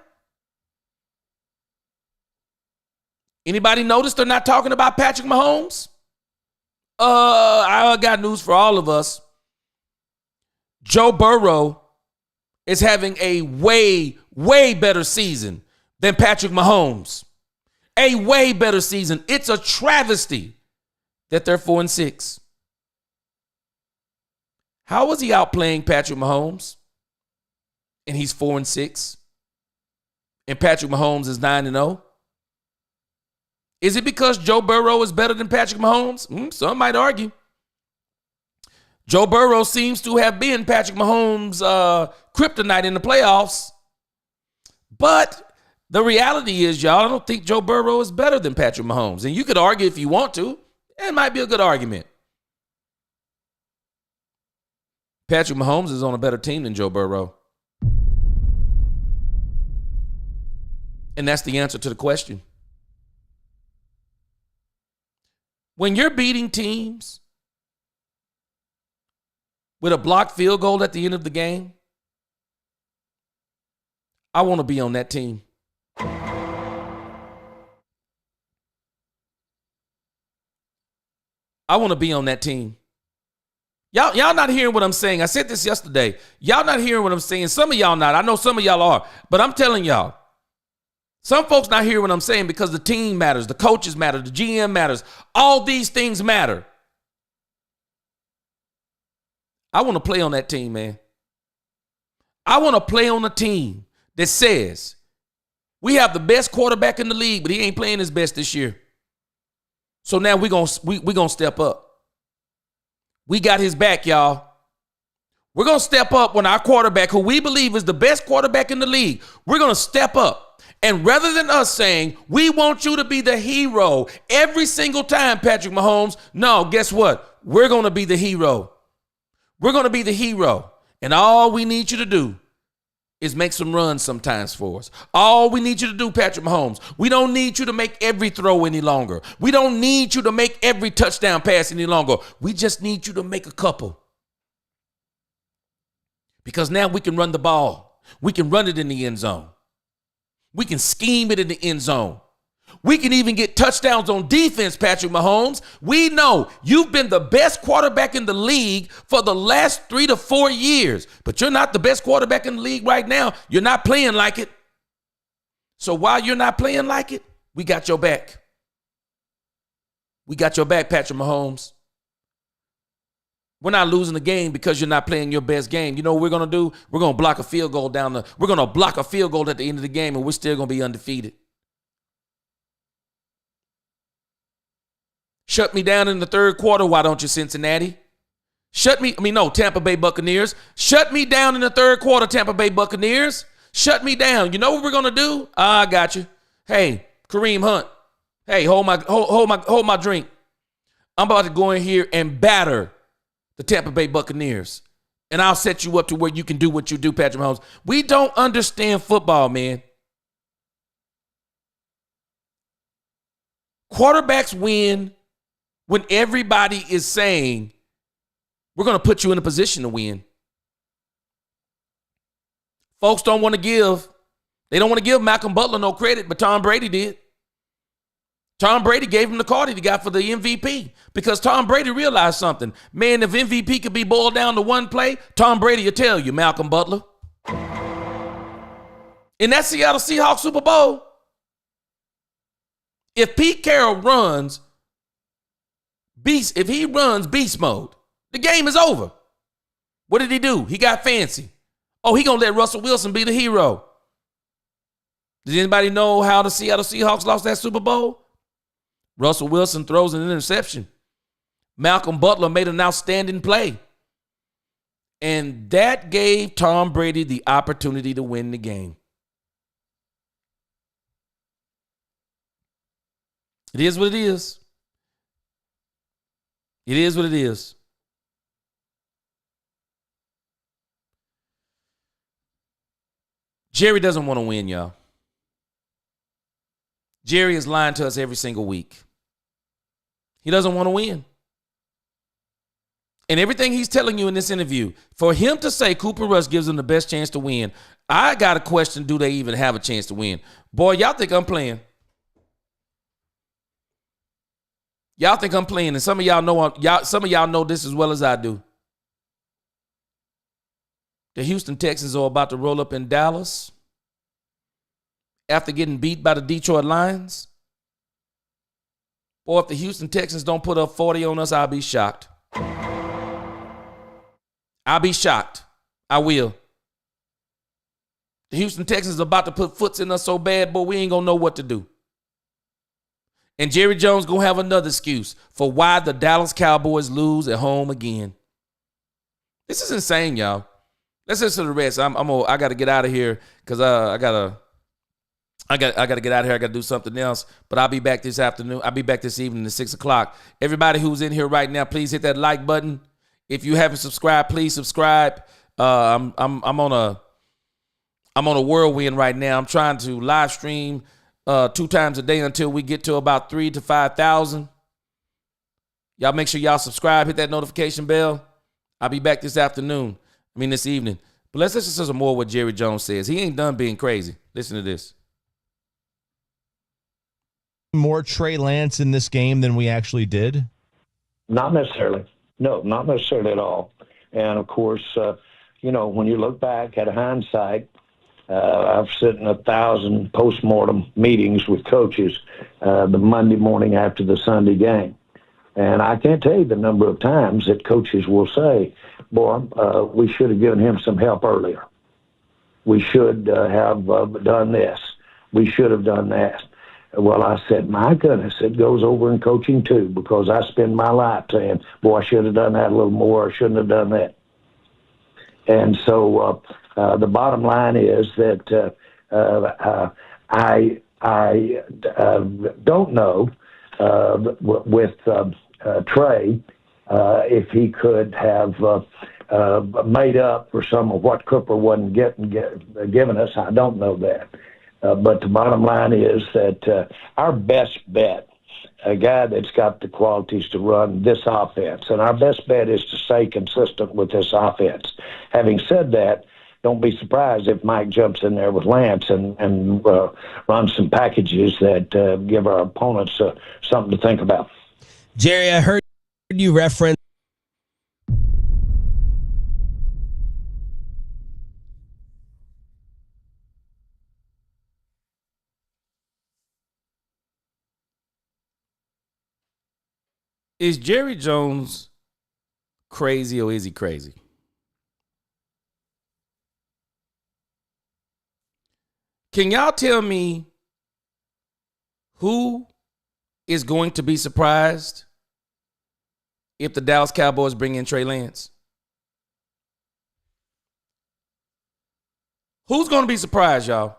Anybody notice they're not talking about Patrick Mahomes? I got news for all of us. Joe Burrow is having a way, way better season than Patrick Mahomes. A way better season. It's a travesty that they're 4-6. How was he outplaying Patrick Mahomes? And he's 4-6. And Patrick Mahomes is 9-0. Is it because Joe Burrow is better than Patrick Mahomes? Some might argue. Joe Burrow seems to have been Patrick Mahomes' kryptonite in the playoffs. But the reality is, y'all, I don't think Joe Burrow is better than Patrick Mahomes. And you could argue if you want to. It might be a good argument. Patrick Mahomes is on a better team than Joe Burrow. And that's the answer to the question. When you're beating teams with a blocked field goal at the end of the game, I want to be on that team. I want to be on that team. Y'all not hearing what I'm saying. I said this yesterday. Y'all not hearing what I'm saying. Some of y'all not. I know some of y'all are. But I'm telling y'all, some folks not hearing what I'm saying because the team matters, the coaches matter, the GM matters. All these things matter. I want to play on that team, man. I want to play on a team that says we have the best quarterback in the league, but he ain't playing his best this year. So now we're gonna step up. We got his back, y'all. We're going to step up when our quarterback, who we believe is the best quarterback in the league, we're going to step up. And rather than us saying, we want you to be the hero every single time, Patrick Mahomes, no, guess what? We're going to be the hero. We're going to be the hero. And all we need you to do is make some runs sometimes for us. All we need you to do, Patrick Mahomes, we don't need you to make every throw any longer. We don't need you to make every touchdown pass any longer. We just need you to make a couple. Because now we can run the ball. We can run it in the end zone. We can scheme it in the end zone. We can even get touchdowns on defense, Patrick Mahomes. We know you've been the best quarterback in the league for the last 3 to 4 years, but you're not the best quarterback in the league right now. You're not playing like it. So while you're not playing like it, we got your back. We got your back, Patrick Mahomes. We're not losing the game because you're not playing your best game. You know what we're going to do? We're going to block a field goal we're going to block a field goal at the end of the game, and we're still going to be undefeated. Shut me down in the third quarter, why don't you, Cincinnati? Tampa Bay Buccaneers. Shut me down in the third quarter, Tampa Bay Buccaneers. Shut me down. You know what we're going to do? I got you. Hey, Kareem Hunt. Hey, hold my drink. I'm about to go in here and batter the Tampa Bay Buccaneers. And I'll set you up to where you can do what you do, Patrick Mahomes. We don't understand football, man. Quarterbacks win when everybody is saying, we're going to put you in a position to win. Folks don't want to give Malcolm Butler no credit, but Tom Brady did. Tom Brady gave him the card he got for the MVP because Tom Brady realized something. Man, if MVP could be boiled down to one play, Tom Brady will tell you, Malcolm Butler. In that Seattle Seahawks Super Bowl, if Pete Carroll runs beast mode, the game is over. What did he do? He got fancy. Oh, he going to let Russell Wilson be the hero. Does anybody know how the Seattle Seahawks lost that Super Bowl? Russell Wilson throws an interception. Malcolm Butler made an outstanding play. And that gave Tom Brady the opportunity to win the game. It is what it is. It is what it is. Jerry doesn't want to win, y'all. Jerry is lying to us every single week. He doesn't want to win. And everything he's telling you in this interview, for him to say Cooper Rush gives him the best chance to win, I got a question, do they even have a chance to win? Boy, y'all think I'm playing. Y'all think I'm playing, and some of y'all know this as well as I do. The Houston Texans are about to roll up in Dallas after getting beat by the Detroit Lions. Or if the Houston Texans don't put up 40 on us, I'll be shocked. I'll be shocked. I will. The Houston Texans are about to put foots in us so bad, boy, we ain't going to know what to do. And Jerry Jones going to have another excuse for why the Dallas Cowboys lose at home again. This is insane, y'all. Let's listen to the rest. I got to get out of here because I got to get out of here. I got to do something else. But I'll be back this afternoon. I'll be back this evening at 6 o'clock. Everybody who's in here right now, please hit that like button. If you haven't subscribed, please subscribe. I'm on a whirlwind right now. I'm trying to live stream 2 times a day until we get to about 3,000 to 5,000. Y'all make sure y'all subscribe, hit that notification bell. I'll be back this evening. But let's listen to some more what Jerry Jones says. He ain't done being crazy. Listen to this. More Trey Lance in this game than we actually did? Not necessarily. No, not necessarily at all. And, of course, when you look back at hindsight, I've sat in 1,000 postmortem meetings with coaches the Monday morning after the Sunday game. And I can't tell you the number of times that coaches will say, boy, we should have given him some help earlier. We should have done this. We should have done that. Well, I said, my goodness, it goes over in coaching too, because I spend my life saying, boy, I should have done that a little more. I shouldn't have done that. And so the bottom line is that I don't know with Trey if he could have made up for some of what Cooper wasn't giving us. I don't know that. But the bottom line is that our best bet, a guy that's got the qualities to run this offense, and our best bet is to stay consistent with this offense. Having said that, don't be surprised if Mike jumps in there with Lance and runs some packages that give our opponents something to think about. Jerry, I heard you reference Is Jerry Jones crazy or is he crazy? Can y'all tell me who is going to be surprised if the Dallas Cowboys bring in Trey Lance? Who's going to be surprised, y'all?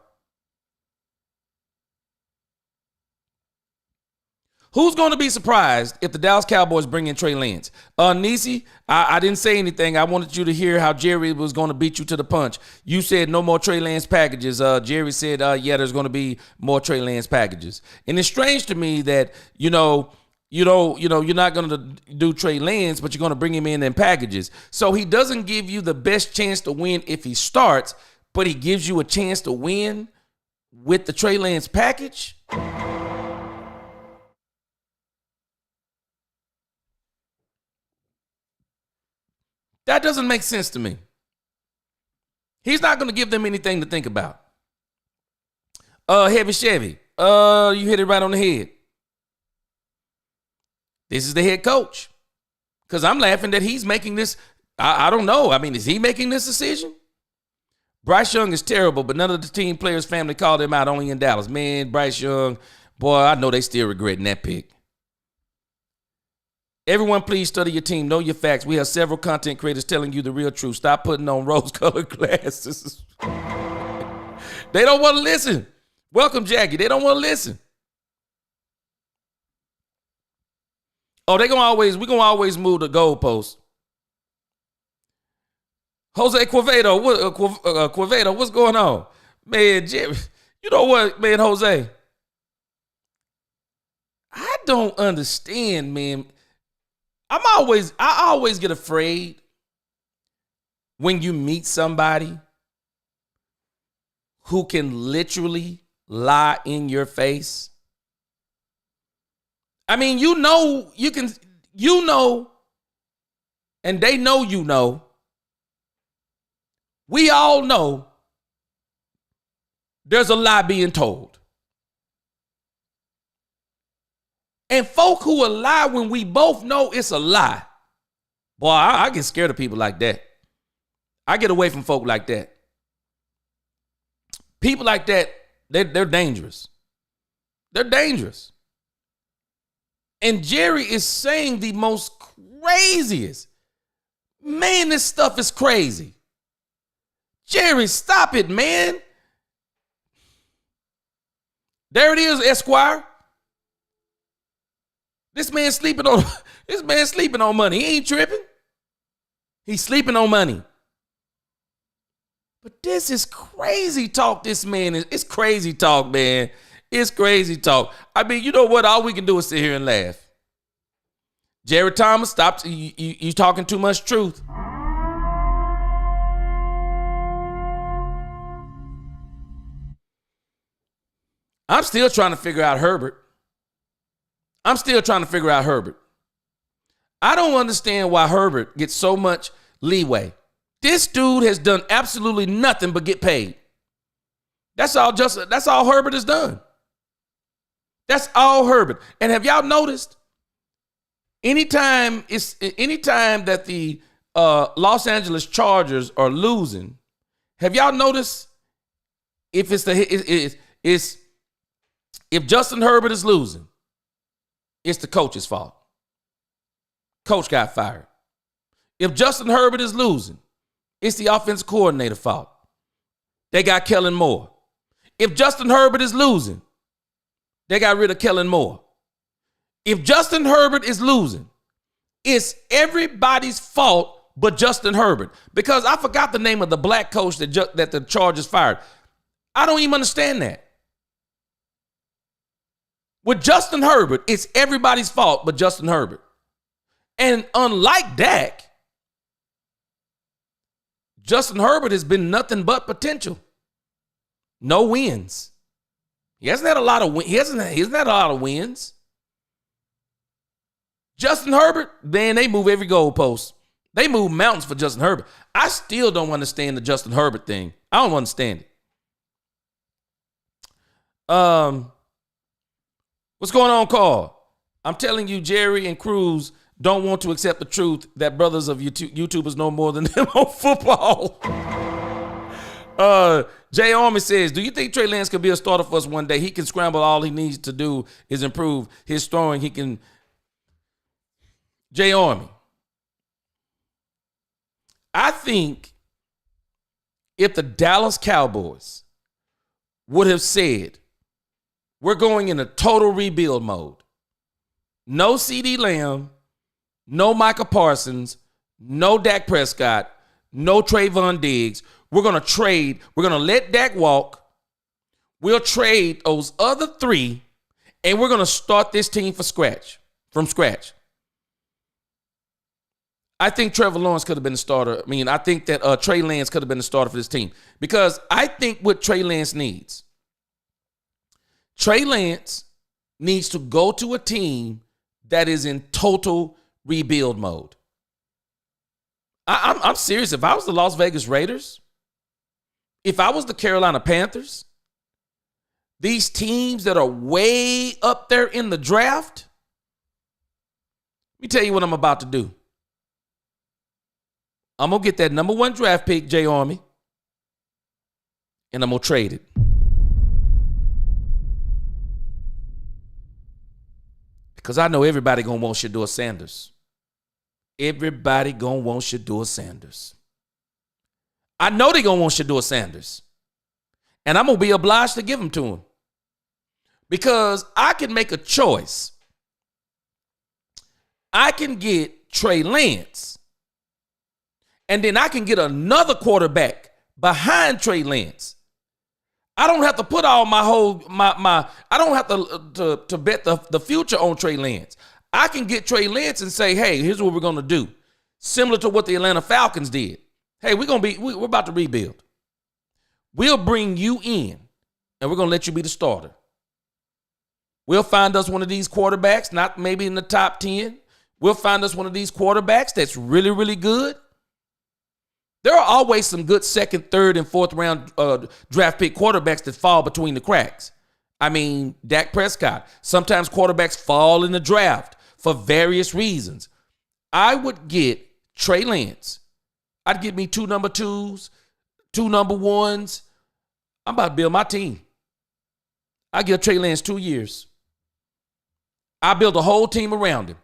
Who's going to be surprised if the Dallas Cowboys bring in Trey Lance? Nisi, I didn't say anything. I wanted you to hear how Jerry was going to beat you to the punch. You said no more Trey Lance packages. Jerry said, yeah, there's going to be more Trey Lance packages. And it's strange to me that, you're not going to do Trey Lance, but you're going to bring him in packages. So he doesn't give you the best chance to win if he starts, but he gives you a chance to win with the Trey Lance package. That doesn't make sense to me. He's not going to give them anything to think about. Heavy Chevy, you hit it right on the head. This is the head coach. Because I'm laughing that he's making this. I don't know. I mean, is he making this decision? Bryce Young is terrible, but none of the team players' family called him out, only in Dallas. Man, Bryce Young, boy, I know they still regretting that pick. Everyone, please study your team. Know your facts. We have several content creators telling you the real truth. Stop putting on rose-colored glasses. They don't want to listen. Welcome, Jackie. They don't want to listen. Oh, we're gonna always move the goalpost. Jose Quevedo, what's going on? Man, Jerry, you know what, man, Jose? I don't understand, man. I always get afraid when you meet somebody who can literally lie in your face. I mean, and they know. We all know there's a lie being told. And folk who will lie when we both know it's a lie. Boy, I get scared of people like that. I get away from folk like that. People like that, they're dangerous. They're dangerous. And Jerry is saying the most craziest. Man, this stuff is crazy. Jerry, stop it, man. There it is, Esquire. This man sleeping on money. He ain't tripping. He's sleeping on money. But this is crazy talk. It's crazy talk, man. It's crazy talk. I mean, you know what? All we can do is sit here and laugh. Jerry Thomas, stop. You talking too much truth. I'm still trying to figure out Herbert. I don't understand why Herbert gets so much leeway. This dude has done absolutely nothing but get paid. That's all Herbert has done. That's all Herbert. And have y'all noticed? Anytime that the Los Angeles Chargers are losing, have y'all noticed if Justin Herbert is losing, it's the coach's fault. Coach got fired. If Justin Herbert is losing, it's the offensive coordinator fault. They got Kellen Moore. If Justin Herbert is losing, they got rid of Kellen Moore. If Justin Herbert is losing, it's everybody's fault but Justin Herbert. Because I forgot the name of the black coach that the Chargers fired. I don't even understand that. With Justin Herbert, it's everybody's fault but Justin Herbert. And unlike Dak, Justin Herbert has been nothing but potential. No wins. He hasn't had a lot of wins. Justin Herbert, man, they move every goalpost. They move mountains for Justin Herbert. I still don't understand the Justin Herbert thing. I don't understand it. What's going on, Carl? I'm telling you, Jerry and Cruz don't want to accept the truth that brothers of YouTubers know more than them on football. Jay Army says, do you think Trey Lance could be a starter for us one day? He can scramble. All he needs to do is improve his throwing. He can. Jay Army. I think if the Dallas Cowboys would have said, we're going in a total rebuild mode. No CeeDee Lamb, no Micah Parsons, no Dak Prescott, no Trayvon Diggs. We're going to trade. We're going to let Dak walk. We'll trade those other three, and we're going to start this team from scratch. I think Trevor Lawrence could have been the starter. I think that Trey Lance could have been the starter for this team. Because I think what Trey Lance needs to go to a team that is in total rebuild mode. I'm serious. If I was the Las Vegas Raiders, if I was the Carolina Panthers, these teams that are way up there in the draft, let me tell you what I'm about to do. I'm going to get that number 1 draft pick, Jay Army, and I'm going to trade it. Because I know everybody going to want Shedeur Sanders. Everybody going to want Shedeur Sanders. I know they're going to want Shedeur Sanders. And I'm going to be obliged to give them to him. Because I can make a choice. I can get Trey Lance. And then I can get another quarterback behind Trey Lance. I don't have to put all I don't have to bet the future on Trey Lance. I can get Trey Lance and say, hey, here's what we're going to do. Similar to what the Atlanta Falcons did. Hey, we're about to rebuild. We'll bring you in and we're going to let you be the starter. We'll find us one of these quarterbacks, not maybe in the top 10. We'll find us one of these quarterbacks that's really, really good. There are always some good second, third, and fourth round draft pick quarterbacks that fall between the cracks. I mean, Dak Prescott. Sometimes quarterbacks fall in the draft for various reasons. I would get Trey Lance. I'd get me 2 number 2s, 2 number 1s. I'm about to build my team. I give Trey Lance 2 years. I build a whole team around him.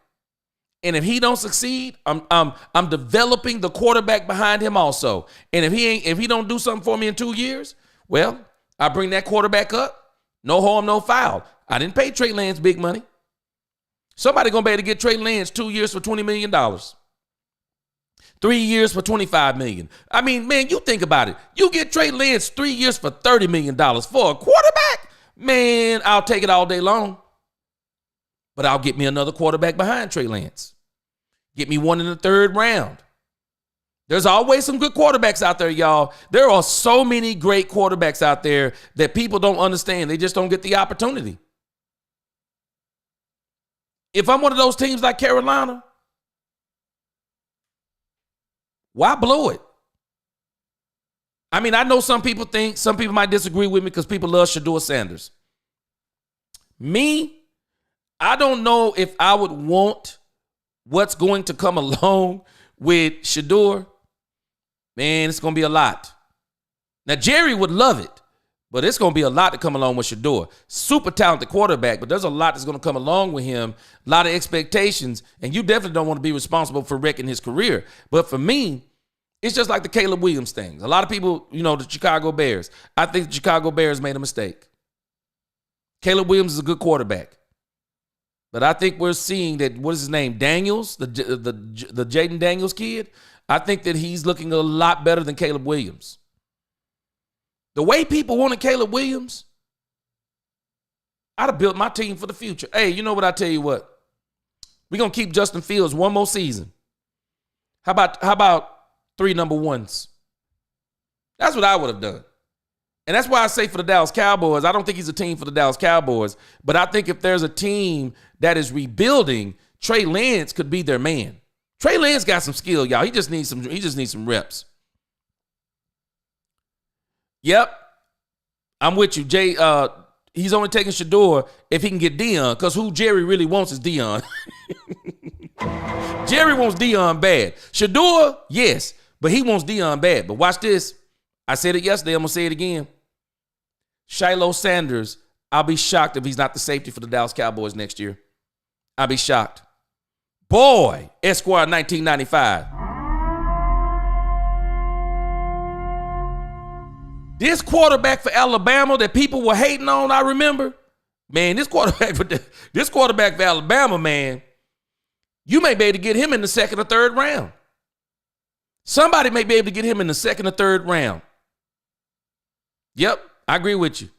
And if he don't succeed, I'm developing the quarterback behind him also. And if he don't do something for me in 2 years, well, I bring that quarterback up. No harm, no foul. I didn't pay Trey Lance big money. Somebody gonna be able to get Trey Lance 2 years for $20 million. 3 years for $25 million. I mean, man, you think about it. You get Trey Lance 3 years for $30 million for a quarterback? Man, I'll take it all day long. But I'll get me another quarterback behind Trey Lance. Get me one in the 3rd round. There's always some good quarterbacks out there, y'all. There are so many great quarterbacks out there that people don't understand. They just don't get the opportunity. If I'm one of those teams like Carolina, why blow it? I mean, I know some people might disagree with me because people love Shedeur Sanders. Me, I don't know if I would want what's going to come along with Shedeur. Man, it's going to be a lot. Now, Jerry would love it, but it's going to be a lot to come along with Shedeur. Super talented quarterback, but there's a lot that's going to come along with him, a lot of expectations, and you definitely don't want to be responsible for wrecking his career. But for me, it's just like the Caleb Williams thing. A lot of people, the Chicago Bears. I think the Chicago Bears made a mistake. Caleb Williams is a good quarterback. But I think we're seeing that, what is his name, Daniels, the Jaden Daniels kid, I think that he's looking a lot better than Caleb Williams. The way people wanted Caleb Williams, I'd have built my team for the future. Hey, you know what? I tell you what. We're going to keep Justin Fields one more season. How about 3 number 1s? That's what I would have done. And that's why I say for the Dallas Cowboys, I don't think he's a team for the Dallas Cowboys. But I think if there's a team that is rebuilding, Trey Lance could be their man. Trey Lance got some skill, y'all. He just needs some reps. Yep. I'm with you. Jay, he's only taking Shedeur if he can get Deion, because who Jerry really wants is Deion. Jerry wants Deion bad. Shedeur, yes, but he wants Deion bad. But watch this. I said it yesterday. I'm going to say it again. Shiloh Sanders, I'll be shocked if he's not the safety for the Dallas Cowboys next year. I'll be shocked. Boy, Esquire 1995. This quarterback for Alabama that people were hating on, I remember. Man, this quarterback for Alabama, man, you may be able to get him in the 2nd or 3rd round. Somebody may be able to get him in the 2nd or 3rd round. Yep, I agree with you.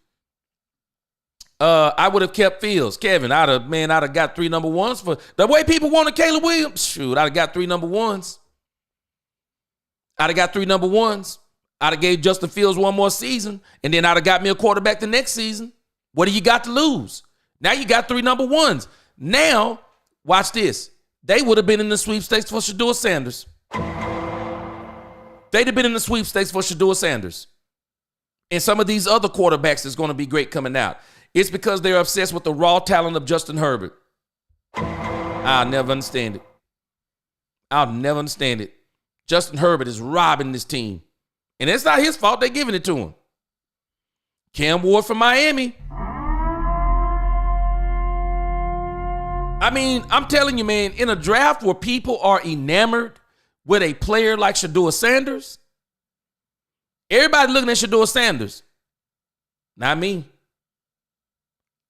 I would have kept Fields. Kevin, I'd have got 3 number 1s for the way people wanted Caleb Williams. Shoot, I'd have got 3 number 1s. I'd have gave Justin Fields one more season, and then I'd have got me a quarterback the next season. What do you got to lose? Now you got 3 number 1s. Now, watch this. They would have been in the sweepstakes for Shedeur Sanders. they'd have been in the sweepstakes for Shedeur Sanders and some of these other quarterbacks that's going to be great coming out. It's because they're obsessed with the raw talent of Justin Herbert. I'll never understand it. I'll never understand it. Justin Herbert is robbing this team. And it's not his fault. They're giving it to him. Cam Ward from Miami. I mean, I'm telling you, man, in a draft where people are enamored with a player like Shedeur Sanders, everybody looking at Shedeur Sanders. Not me.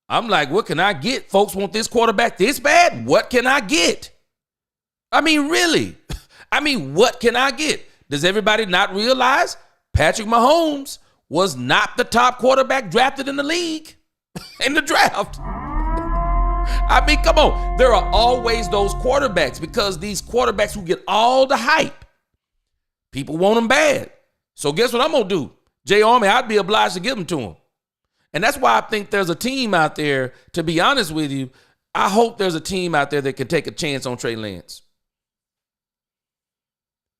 I'm like, what can I get? Folks want this quarterback this bad? What can I get? I mean, really? I mean, what can I get? Does everybody not realize Patrick Mahomes was not the top quarterback drafted in the league in the draft? I mean, come on. There are always those quarterbacks because these quarterbacks who get all the hype, people want them bad. So guess what I'm going to do? Jay Army, I'd be obliged to give them to him. And that's why I think there's a team out there, to be honest with you, I hope there's a team out there that can take a chance on Trey Lance.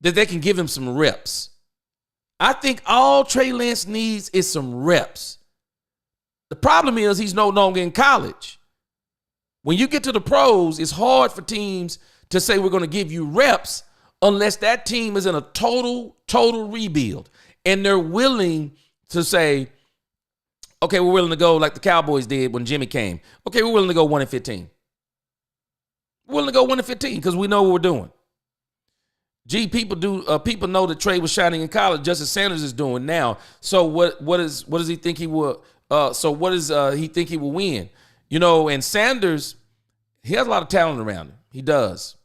That they can give him some reps. I think all Trey Lance needs is some reps. The problem is he's no longer in college. When you get to the pros, it's hard for teams to say we're going to give you reps unless that team is in a total rebuild. And they're willing to say, okay, we're willing to go like the Cowboys did when Jimmy came. Okay, we're willing to go 1-15. We're willing to go 1-15 because we know what we're doing. Gee, people know that Trey was shining in college just as Sanders is doing now. So what does he think he will? What does he think he will win? You know, and Sanders, he has a lot of talent around him. He does.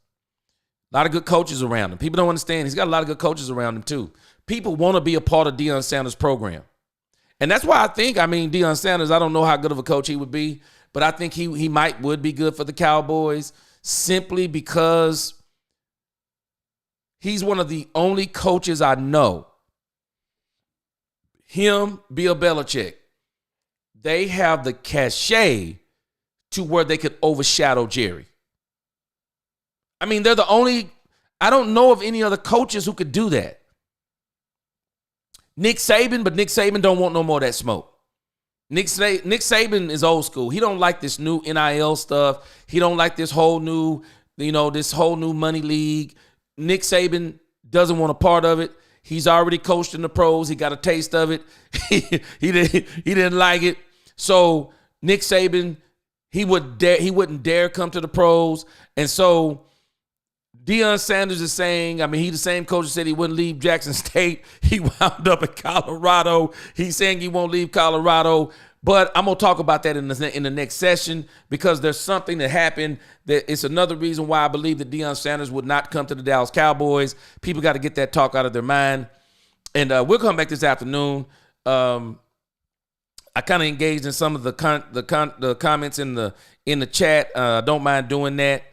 A lot of good coaches around him. People don't understand. He's got a lot of good coaches around him too. People want to be a part of Deion Sanders' program. And that's why Deion Sanders, I don't know how good of a coach he would be, but I think he would be good for the Cowboys simply because he's one of the only coaches I know. Him, Bill Belichick, they have the cachet to where they could overshadow Jerry. I mean, they're the only, I don't know of any other coaches who could do that. Nick Saban don't want no more of that smoke. Nick Saban is old school. He don't like this new NIL stuff. He don't like this whole new, this whole new money league. Nick Saban doesn't want a part of it. He's already coached in the pros. He got a taste of it. He didn't like it. So Nick Saban, he wouldn't dare come to the pros. And so Deion Sanders is saying, he's the same coach that said he wouldn't leave Jackson State. He wound up in Colorado. He's saying he won't leave Colorado. But I'm going to talk about that in the next session because there's something that happened that it's another reason why I believe that Deion Sanders would not come to the Dallas Cowboys. People got to get that talk out of their mind. And we'll come back this afternoon. I kind of engaged in some of the comments in the chat. I don't mind doing that.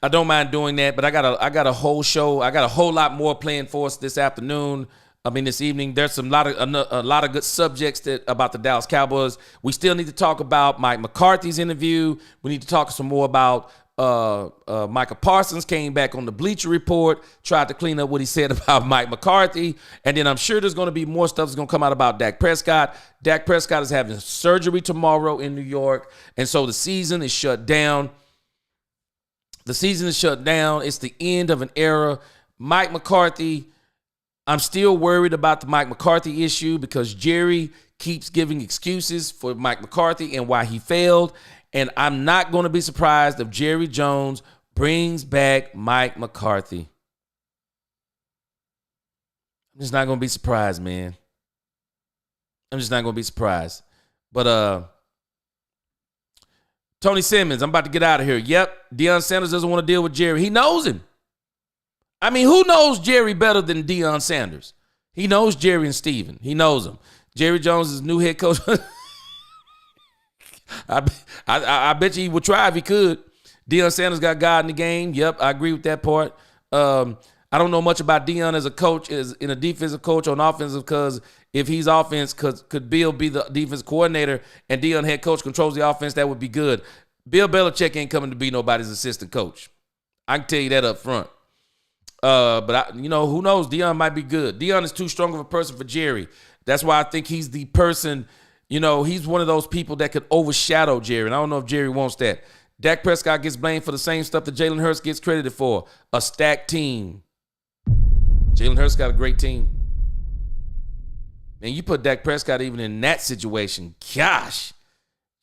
I don't mind doing that, but I got a whole show. I got a whole lot more planned for us this afternoon. This evening. There's a lot of good subjects about the Dallas Cowboys. We still need to talk about Mike McCarthy's interview. We need to talk some more about Micah Parsons came back on the Bleacher Report, tried to clean up what he said about Mike McCarthy. And then I'm sure there's going to be more stuff that's going to come out about Dak Prescott. Dak Prescott is having surgery tomorrow in New York. And so the season is shut down. It's the end of an era. Mike McCarthy, I'm still worried about the Mike McCarthy issue because Jerry keeps giving excuses for Mike McCarthy and why he failed. And I'm not going to be surprised if Jerry Jones brings back Mike McCarthy. I'm just not going to be surprised, man. I'm just not going to be surprised. But Tony Simmons, I'm about to get out of here. Yep, Deion Sanders doesn't want to deal with Jerry. He knows him. Who knows Jerry better than Deion Sanders? He knows Jerry and Steven. He knows them. Jerry Jones is new head coach. I bet you he would try if he could. Deion Sanders got God in the game. Yep, I agree with that part. I don't know much about Deion as a coach, as in a defensive coach on offensive, because if he's offense, could Bill be the defense coordinator and Deion head coach controls the offense, that would be good. Bill Belichick ain't coming to be nobody's assistant coach. I can tell you that up front. But who knows? Deion might be good. Deion is too strong of a person for Jerry. That's why I think he's the person. He's one of those people that could overshadow Jerry. And I don't know if Jerry wants that. Dak Prescott gets blamed for the same stuff that Jalen Hurts gets credited for. A stacked team. Jalen Hurts got a great team. Man, you put Dak Prescott even in that situation. Gosh.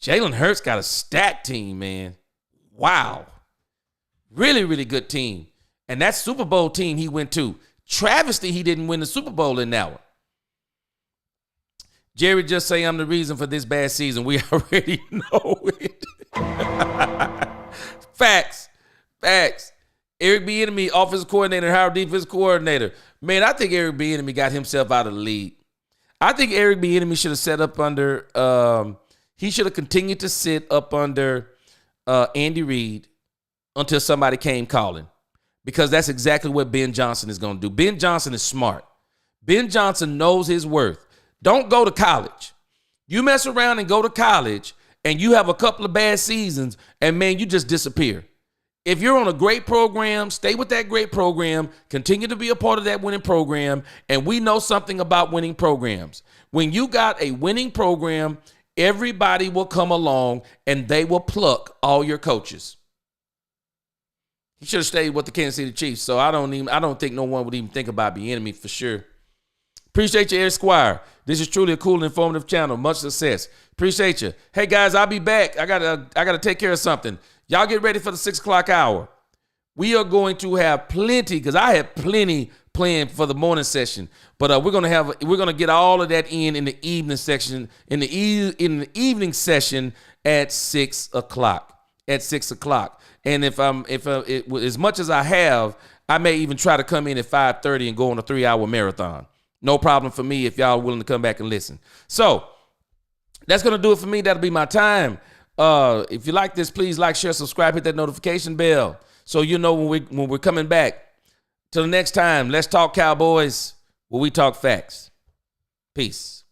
Jalen Hurts got a stacked team, man. Wow. Really, really good team. And that Super Bowl team he went to, travesty he didn't win the Super Bowl in that one. Jerry just say I'm the reason for this bad season. We already know it. Facts. Eric Bieniemy, offensive coordinator, Howard defensive coordinator. Man, I think Eric Bieniemy got himself out of the league. I think Eric Bieniemy should have set up under he should have continued to sit up under Andy Reid until somebody came calling, because that's exactly what Ben Johnson is going to do. Ben Johnson is smart. Ben Johnson knows his worth. Don't go to college. You mess around and go to college and you have a couple of bad seasons and, man, you just disappear. If you're on a great program, stay with that great program, continue to be a part of that winning program, and we know something about winning programs. When you got a winning program, everybody will come along and they will pluck all your coaches. He should have stayed with the Kansas City Chiefs, so I don't think no one would even think about Bieniemy for sure. Appreciate you, Eric Squire. This is truly a cool and informative channel. Much success. Appreciate you. Hey, guys, I'll be back. I gotta take care of something. Y'all get ready for the 6 o'clock hour. We are going to have plenty, because I have plenty planned for the morning session. But we're gonna get all of that in the evening section, in the evening session at 6 o'clock. At 6 o'clock. And if as much as I have, I may even try to come in at 5:30 and go on a 3-hour marathon. No problem for me if y'all are willing to come back and listen. So that's going to do it for me. That'll be my time. If you like this, please like, share, subscribe, hit that notification bell so you know when we're coming back. Till the next time, let's talk Cowboys, where we talk facts. Peace.